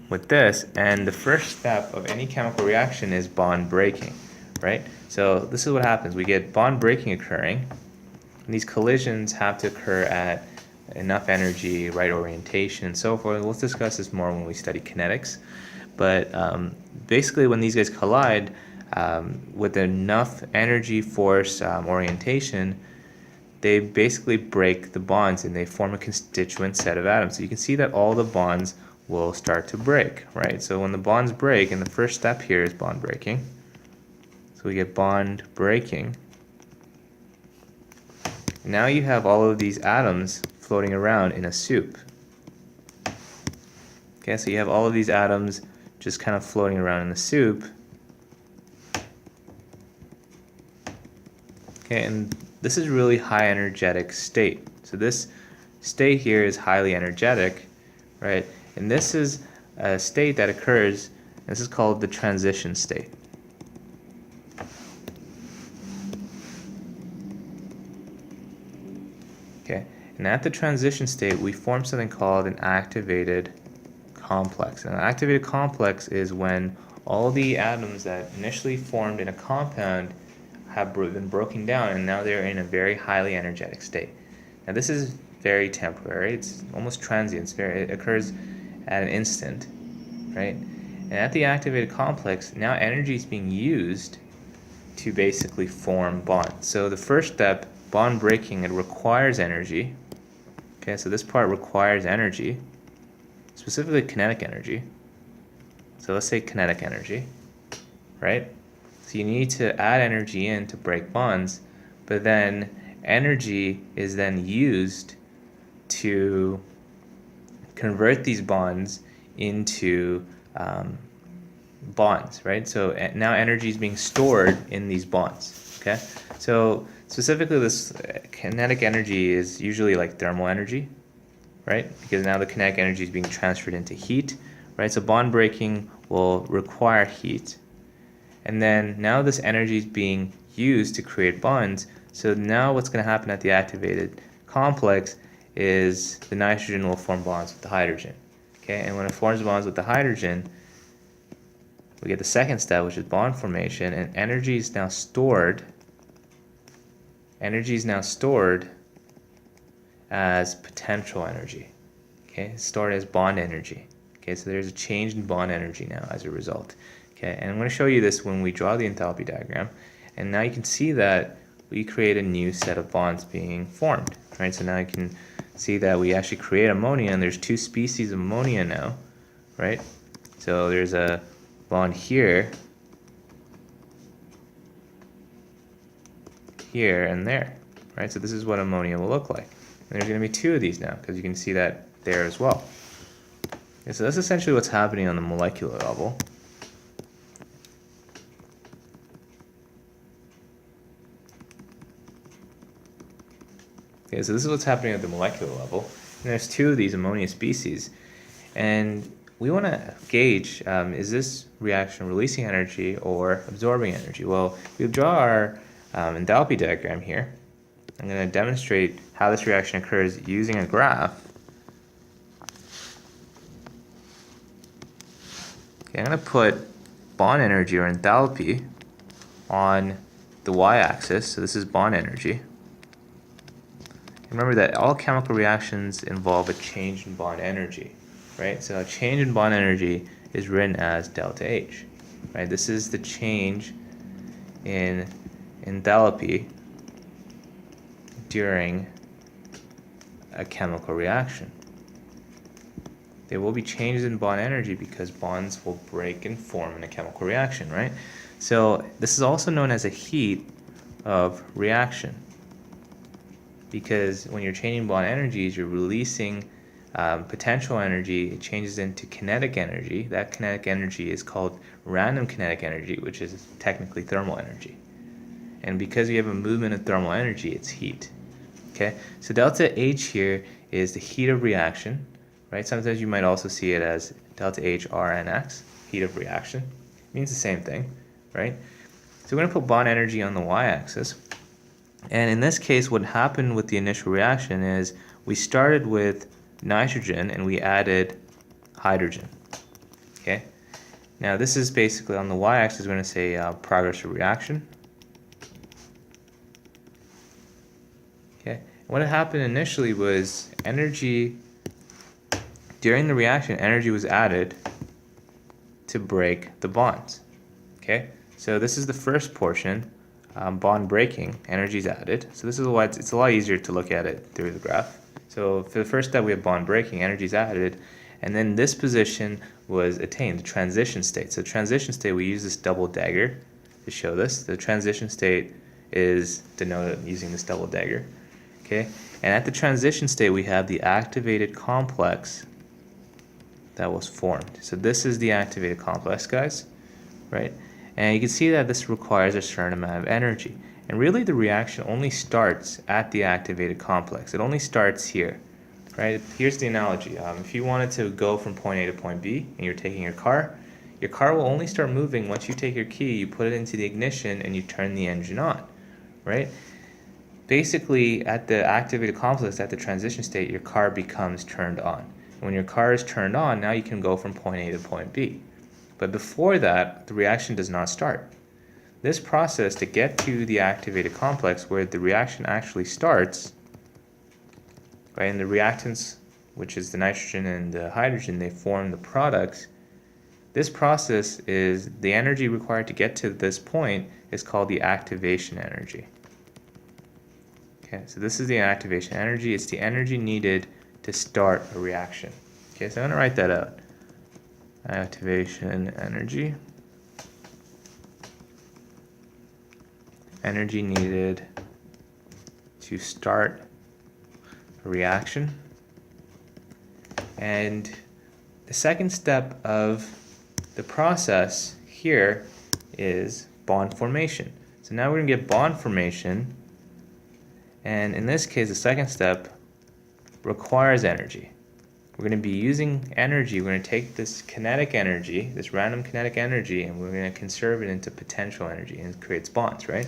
with this, and the first step of any chemical reaction is bond breaking, right? So this is what happens. We get bond breaking occurring, and these collisions have to occur at enough energy, right orientation, and so forth. We'll discuss this more when we study kinetics. But basically, when these guys collide, with enough energy, force, orientation, they basically break the bonds and they form a constituent set of atoms. So you can see that all the bonds will start to break, right? So when the bonds break, and the first step here is bond breaking. So we get bond breaking. Now you have all of these atoms floating around in a soup. Okay, so you have all of these atoms just kind of floating around in the soup. Okay, and this is really high energetic state. So this state here is highly energetic, right? And this is a state that occurs, this is called the transition state. Okay, and at the transition state, we form something called an activated complex. And an activated complex is when all the atoms that initially formed in a compound have been broken down, and now they're in a very highly energetic state. Now this is very temporary, it's almost transient, it occurs at an instant, right? And at the activated complex, now energy is being used to basically form bonds. So the first step, bond breaking, it requires energy. Okay, so this part requires energy, specifically kinetic energy. So let's say kinetic energy, right? So you need to add energy in to break bonds, but then energy is then used to convert these bonds into bonds, right? So now energy is being stored in these bonds, okay? So specifically this kinetic energy is usually like thermal energy, right? Because now the kinetic energy is being transferred into heat, right? So bond breaking will require heat. And then now this energy is being used to create bonds. So now what's going to happen at the activated complex is the nitrogen will form bonds with the hydrogen. Okay, and when it forms bonds with the hydrogen, we get the second step, which is bond formation, and energy is now stored. Energy is now stored as potential energy. Okay, it's stored as bond energy. Okay, so there's a change in bond energy now as a result. Okay, and I'm going to show you this when we draw the enthalpy diagram. And now you can see that we create a new set of bonds being formed. Right, so now you can see that we actually create ammonia, and there's two species of ammonia now. Right, so there's a bond here, here, and there. Right, so this is what ammonia will look like. And there's going to be two of these now, because you can see that there as well. Okay, so that's essentially what's happening on the molecular level. Okay, so this is what's happening at the molecular level. And there's two of these ammonia species. And we want to gauge, is this reaction releasing energy or absorbing energy? Well, we'll draw our enthalpy diagram here. I'm going to demonstrate how this reaction occurs using a graph. Okay, I'm going to put bond energy or enthalpy on the y-axis. So this is bond energy. Remember that all chemical reactions involve a change in bond energy, right? So a change in bond energy is written as delta H, right? This is the change in enthalpy during a chemical reaction. There will be changes in bond energy because bonds will break and form in a chemical reaction, right? So this is also known as a heat of reaction, because when you're changing bond energies, you're releasing potential energy. It changes into kinetic energy. That kinetic energy is called random kinetic energy, which is technically thermal energy. And because you have a movement of thermal energy, it's heat. Okay, so delta H here is the heat of reaction, right? Sometimes you might also see it as delta H RNX, heat of reaction. It means the same thing, right? So we're going to put bond energy on the y-axis. And in this case, what happened with the initial reaction is we started with nitrogen and we added hydrogen. Okay. Now this is basically on the y-axis. We're going to say progress of reaction. Okay. What had happened initially was energy during the reaction. Energy was added to break the bonds. Okay. So this is the first portion. Bond breaking, energy is added. So this is why it's a lot easier to look at it through the graph. So for the first step, we have bond breaking, energy is added, and then this position was attained, the transition state. So transition state, we use this double dagger to show this. The transition state is denoted using this double dagger. Okay, and at the transition state, we have the activated complex that was formed. So this is the activated complex, guys, right? And you can see that this requires a certain amount of energy. And really the reaction only starts at the activated complex. It only starts here, right? Here's the analogy. If you wanted to go from point A to point B and you're taking your car will only start moving once you take your key, you put it into the ignition, and you turn the engine on, right? Basically, at the activated complex, at the transition state, your car becomes turned on. And when your car is turned on, now you can go from point A to point B. But before that, the reaction does not start. This process to get to the activated complex where the reaction actually starts, right, and the reactants, which is the nitrogen and the hydrogen, they form the products. This process is the energy required to get to this point is called the activation energy. Okay, so this is the activation energy. It's the energy needed to start a reaction. Okay, so I'm going to write that out. Activation energy. Energy needed to start a reaction. And the second step of the process here is bond formation. So now we're going to get bond formation, and in this case the second step requires energy. We're going to be using energy. We're going to take this kinetic energy, this random kinetic energy, and we're going to conserve it into potential energy, and it creates bonds, right?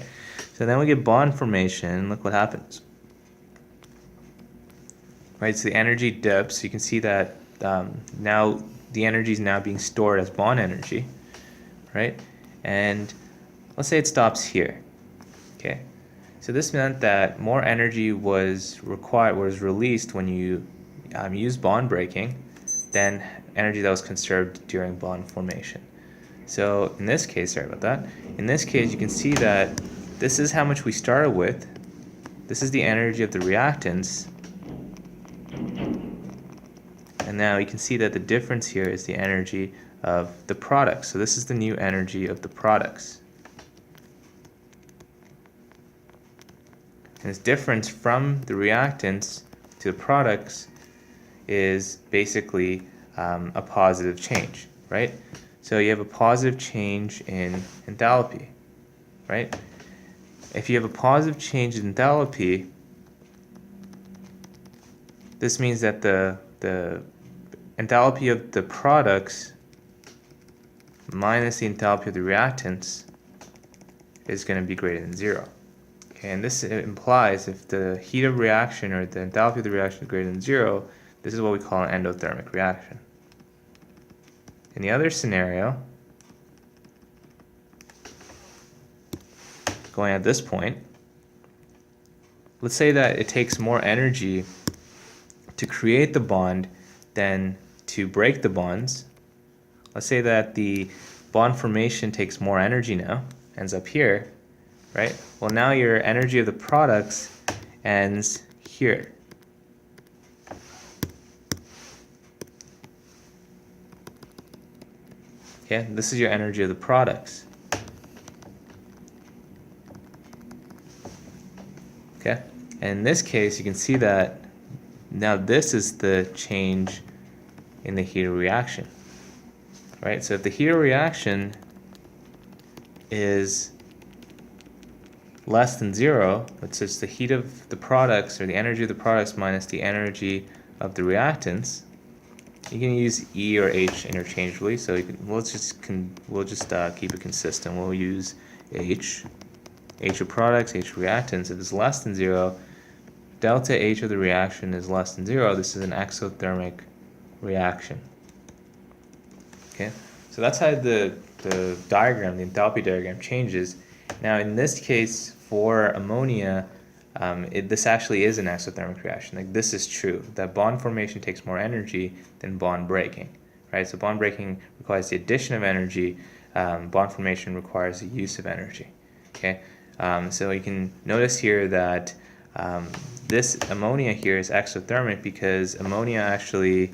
So then we get bond formation. Look what happens. Right, so the energy dips. You can see that now the energy is now being stored as bond energy, right? And let's say it stops here. Okay, so this meant that more energy was released when you use bond breaking than energy that was conserved during bond formation. So in this case, sorry about that, in this case you can see that this is how much we started with. This is the energy of the reactants, and now you can see that the difference here is the energy of the products. So this is the new energy of the products. And this difference from the reactants to the products is basically a positive change, right? So you have a positive change in enthalpy, right? If you have a positive change in enthalpy, this means that the enthalpy of the products minus the enthalpy of the reactants is going to be greater than 0. Okay, and this implies if the heat of reaction or the enthalpy of the reaction is greater than 0, this is what we call an endothermic reaction. In the other scenario, going at this point, let's say that it takes more energy to create the bond than to break the bonds. Let's say that the bond formation takes more energy now, ends up here, right? Well, now your energy of the products ends here. Okay, this is your energy of the products. Okay, and in this case you can see that now this is the change in the heat of reaction, right? So if the heat of reaction is less than 0, which is the heat of the products or the energy of the products minus the energy of the reactants, you can use E or H interchangeably. So you can, we'll just keep it consistent. We'll use H of products, H of reactants. If it's less than 0, delta H of the reaction is less than 0. This is an exothermic reaction. Okay. So that's how the diagram, the enthalpy diagram, changes. Now in this case, for ammonia, this actually is an exothermic reaction. Like, this is true, that bond formation takes more energy than bond breaking, right? So bond breaking requires the addition of energy, bond formation requires the use of energy, okay? So you can notice here that this ammonia here is exothermic because ammonia actually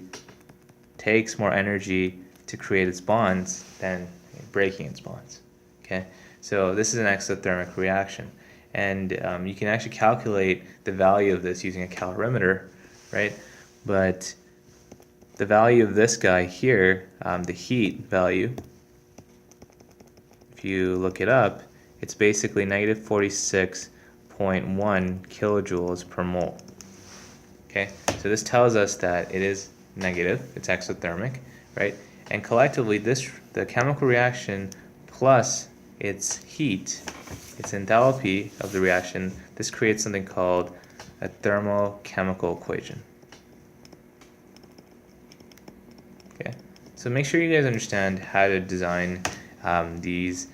takes more energy to create its bonds than breaking its bonds, okay? So this is an exothermic reaction. And you can actually calculate the value of this using a calorimeter, right? But the value of this guy here, the heat value, if you look it up, it's basically negative 46.1 kilojoules per mole. Okay, so this tells us that it is negative, it's exothermic, right? And collectively, the chemical reaction plus its heat, its enthalpy of the reaction, this creates something called a thermochemical equation. Okay, so make sure you guys understand how to design these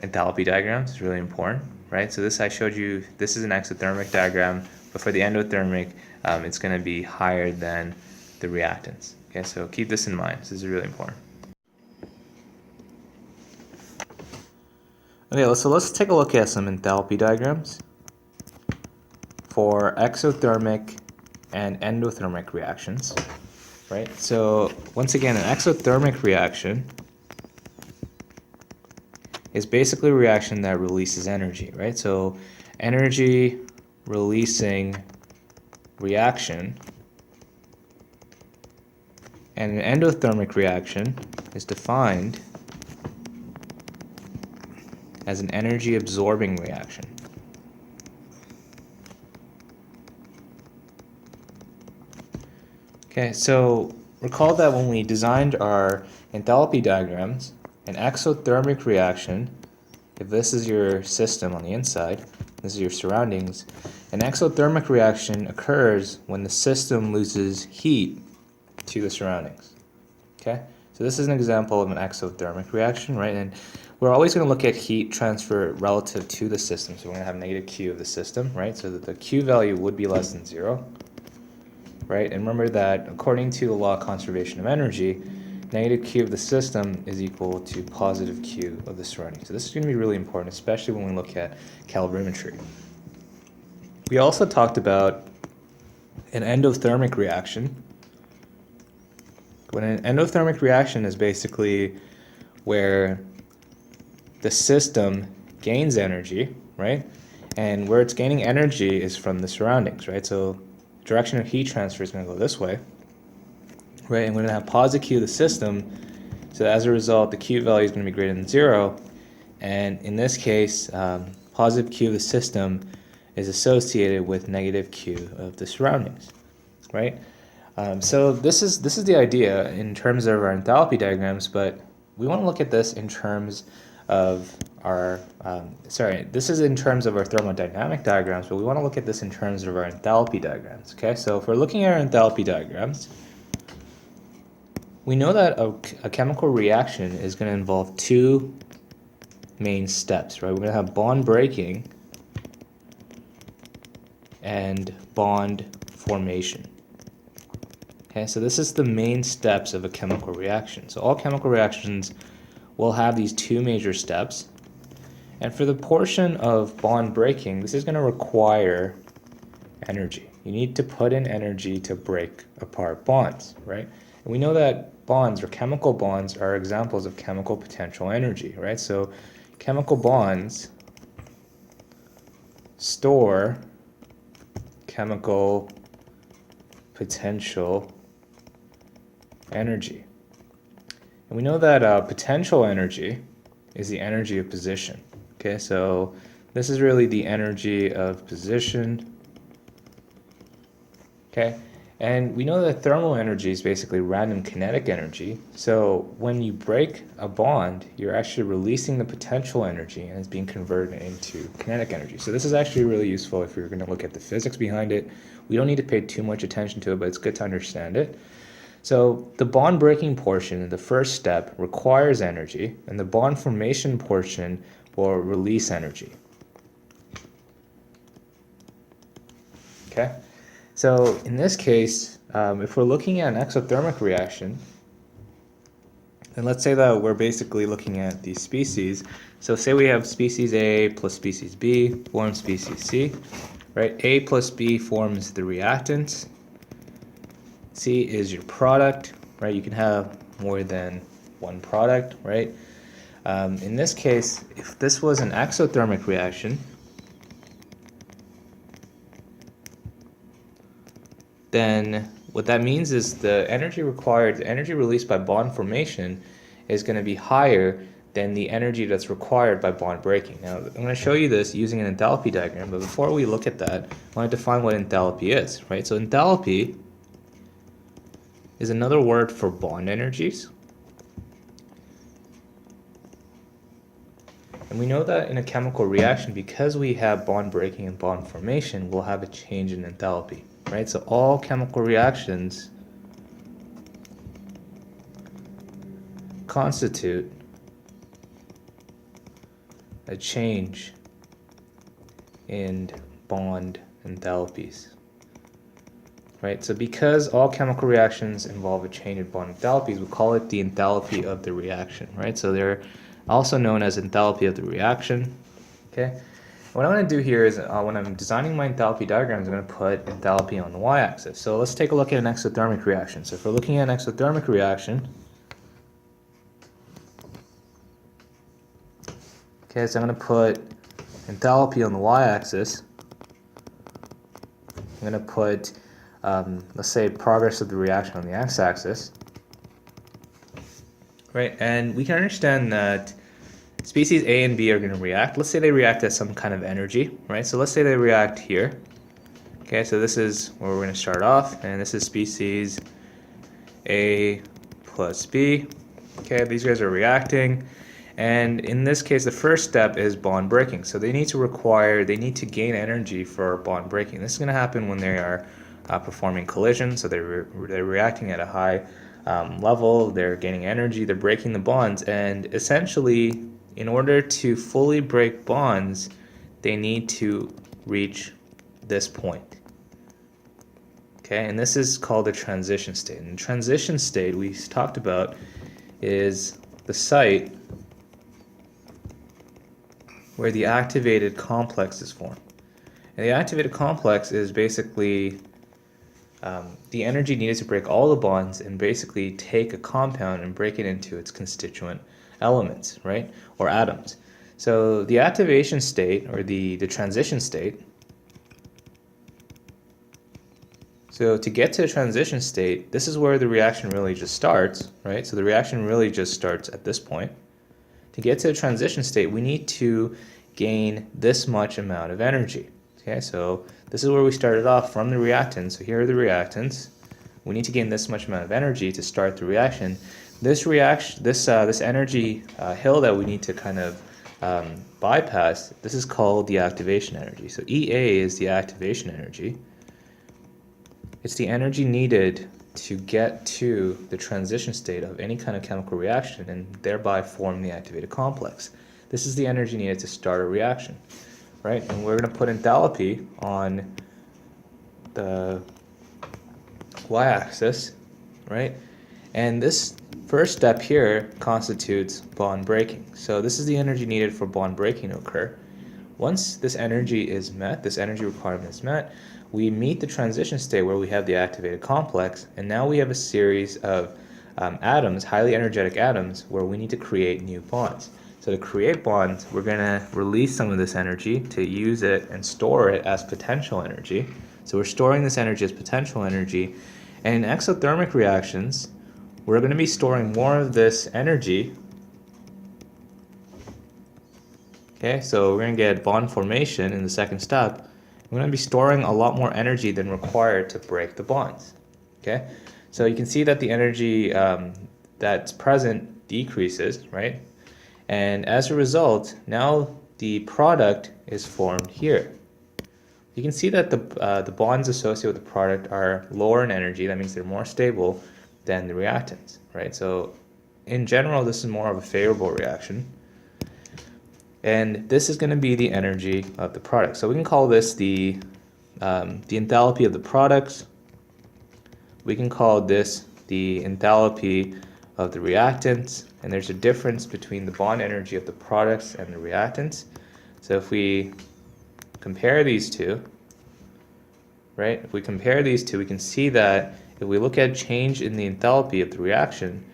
enthalpy diagrams. It's really important, right? So this I showed you, this is an exothermic diagram, but for the endothermic, it's going to be higher than the reactants. Okay, so keep this in mind. This is really important. Okay, so let's take a look at some enthalpy diagrams for exothermic and endothermic reactions, right? So once again, an exothermic reaction is basically a reaction that releases energy, right? So energy releasing reaction, and an endothermic reaction is defined as an energy absorbing reaction. Okay, so recall that when we designed our enthalpy diagrams, an exothermic reaction, if this is your system on the inside, this is your surroundings, an exothermic reaction occurs when the system loses heat to the surroundings. Okay, so this is an example of an exothermic reaction, right? And we're always going to look at heat transfer relative to the system. So we're going to have negative Q of the system, right? So that the Q value would be less than 0, right? And remember that according to the law of conservation of energy, negative Q of the system is equal to positive Q of the surrounding. So this is going to be really important, especially when we look at calorimetry. We also talked about an endothermic reaction. When an endothermic reaction is basically where the system gains energy, right? And where it's gaining energy is from the surroundings, right? So direction of heat transfer is going to go this way, right? And we're going to have positive Q of the system. So as a result, the Q value is going to be greater than 0. And in this case, positive Q of the system is associated with negative Q of the surroundings, right? So this is the idea in terms of our enthalpy diagrams, but we want to look at this in terms of our, this is in terms of our thermodynamic diagrams, but we want to look at this in terms of our enthalpy diagrams, okay? So if we're looking at our enthalpy diagrams, we know that a chemical reaction is going to involve two main steps, right? We're going to have bond breaking and bond formation. Okay, so this is the main steps of a chemical reaction. So all chemical reactions will have these two major steps. And for the portion of bond breaking, this is going to require energy. You need to put in energy to break apart bonds, right? And we know that bonds or chemical bonds are examples of chemical potential energy, right? So chemical bonds store chemical potential energy. And we know that potential energy is the energy of position. Okay, so this is really the energy of position. Okay, and we know that thermal energy is basically random kinetic energy. So when you break a bond, you're actually releasing the potential energy and it's being converted into kinetic energy. So this is actually really useful if you're going to look at the physics behind it. We don't need to pay too much attention to it, but it's good to understand it. So the bond breaking portion, the first step, requires energy, and the bond formation portion will release energy. Okay, so in this case, if we're looking at an exothermic reaction, and let's say that we're basically looking at these species. So say we have species A plus species B forms species C, right? A plus B forms the reactant. C is your product, right? You can have more than one product, right? In this case, if this was an exothermic reaction, then what that means is the energy required, the energy released by bond formation is going to be higher than the energy that's required by bond breaking. Now, I'm going to show you this using an enthalpy diagram, but before we look at that, I want to define what enthalpy is, right? So enthalpy is another word for bond energies. And we know that in a chemical reaction, because we have bond breaking and bond formation, we'll have a change in enthalpy. Right, so all chemical reactions constitute a change in bond enthalpies. Right, so because all chemical reactions involve a change in bond enthalpies, we call it the enthalpy of the reaction. Right, so they're also known as enthalpy of the reaction. Okay. What I'm going to do here is when I'm designing my enthalpy diagrams, I'm going to put enthalpy on the y-axis. So let's take a look at an exothermic reaction. So if we're looking at an exothermic reaction, okay, so I'm going to put enthalpy on the y-axis. I'm going to put, let's say, progress of the reaction on the x-axis. Right, and we can understand that species A and B are going to react. Let's say they react at some kind of energy, right? So let's say they react here. Okay, so this is where we're going to start off, and this is species A plus B. Okay, these guys are reacting, and in this case, the first step is bond breaking. So they need to gain energy for bond breaking. This is going to happen when they are performing collision. So they're reacting at a high level. They're gaining energy. They're breaking the bonds, and essentially, in order to fully break bonds, they need to reach this point. Okay, and this is called a transition state. And the transition state we talked about is the site where the activated complex is formed. And the activated complex is basically the energy needed to break all the bonds and basically take a compound and break it into its constituent elements, right, or atoms. So the activation state, or the transition state, so to get to a transition state, this is where the reaction really just starts, right? So the reaction really just starts at this point. To get to a transition state, we need to gain this much amount of energy. Okay, so this is where we started off from the reactants. So here are the reactants. We need to gain this much amount of energy to start the reaction. This energy hill that we need to kind of bypass, this is called the activation energy. So EA is the activation energy. It's the energy needed to get to the transition state of any kind of chemical reaction and thereby form the activated complex. This is the energy needed to start a reaction, right? And we're going to put enthalpy on the y-axis, right? And this first step here constitutes bond breaking. So this is the energy needed for bond breaking to occur. Once this energy is met, this energy requirement is met, we meet the transition state where we have the activated complex, and now we have a series of atoms, highly energetic atoms, where we need to create new bonds. So to create bonds, we're going to release some of this energy to use it and store it as potential energy. So we're storing this energy as potential energy, and in exothermic reactions, we're going to be storing more of this energy. Okay, so we're going to get bond formation in the second step. We're going to be storing a lot more energy than required to break the bonds. Okay, so you can see that the energy that's present decreases, right? And as a result, now the product is formed here. You can see that the bonds associated with the product are lower in energy. That means they're more stable. than the reactants, right? So in general, this is more of a favorable reaction. And this is going to be the energy of the product. So we can call this the enthalpy of the products. We can call this the enthalpy of the reactants. And there's a difference between the bond energy of the products and the reactants. So if we compare these two, right? If we compare these two, we can see that if we look at change in the enthalpy of the reaction,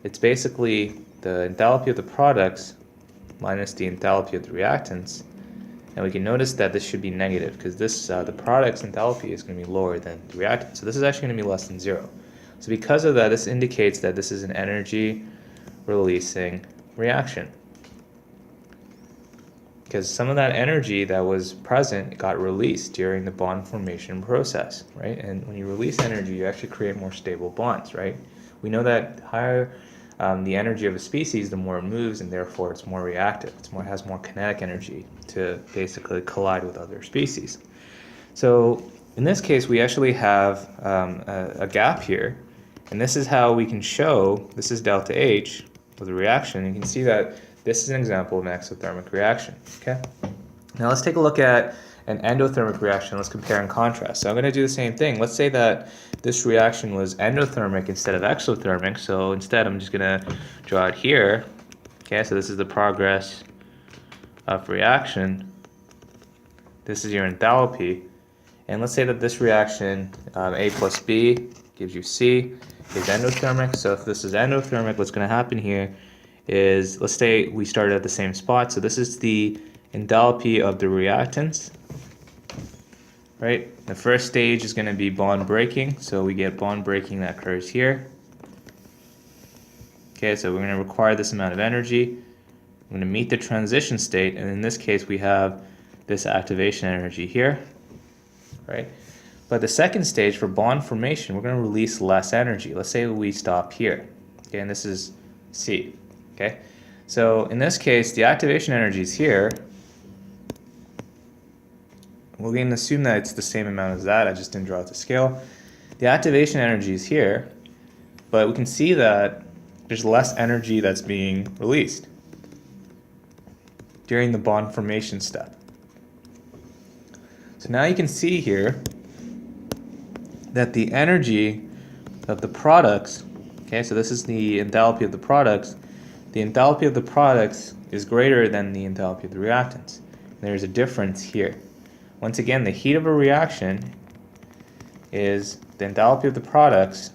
it's basically the enthalpy of the products minus the enthalpy of the reactants. And we can notice that this should be negative because this the product's enthalpy is going to be lower than the reactant. So this is actually going to be less than 0. So because of that, this indicates that this is an energy releasing reaction. Because some of that energy that was present got released during the bond formation process, right? And when you release energy, you actually create more stable bonds, right? We know that higher the energy of a species, the more it moves, and therefore it's more reactive. It has more kinetic energy to basically collide with other species. So in this case, we actually have a gap here, and this is how we can show, this is delta H with a reaction. You can see that this is an example of an exothermic reaction, okay? Now let's take a look at an endothermic reaction. Let's compare and contrast. So I'm going to do the same thing. Let's say that this reaction was endothermic instead of exothermic. So instead, I'm just going to draw it here. Okay, so this is the progress of reaction. This is your enthalpy. And let's say that this reaction, A plus B gives you C, is endothermic. So if this is endothermic, what's going to happen here is, let's say we started at the same spot. So this is the enthalpy of the reactants, right? The first stage is going to be bond breaking. So we get bond breaking that occurs here. Okay, so we're going to require this amount of energy. We're going to meet the transition state, and in this case we have this activation energy here, right? But the second stage for bond formation, we're going to release less energy. Let's say we stop here, okay, and this is C, okay? So in this case, the activation energy is here. We're going to assume that it's the same amount as that. I just didn't draw it to scale. The activation energy is here, but we can see that there's less energy that's being released during the bond formation step. So now you can see here that the energy of the products, okay, so this is the enthalpy of the products. The enthalpy of the products is greater than the enthalpy of the reactants. And there's a difference here. Once again, the heat of a reaction is the enthalpy of the products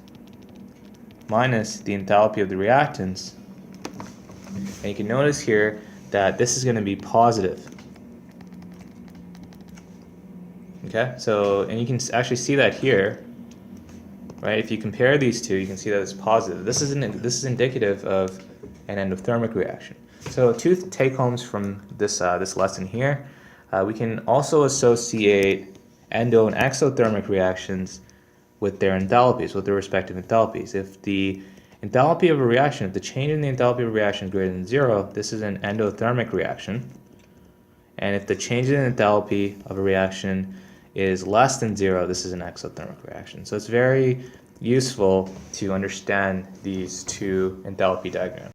minus the enthalpy of the reactants. And you can notice here that this is going to be positive. Okay, so, and you can actually see that here, right? If you compare these two, you can see that it's positive. This is indicative of an endothermic reaction. So two take-homes from this lesson here. We can also associate endo and exothermic reactions with their enthalpies, with their respective enthalpies. If the enthalpy of a reaction, if the change in the enthalpy of a reaction is greater than 0, this is an endothermic reaction. And if the change in enthalpy of a reaction is less than 0, this is an exothermic reaction. So it's very useful to understand these two enthalpy diagrams.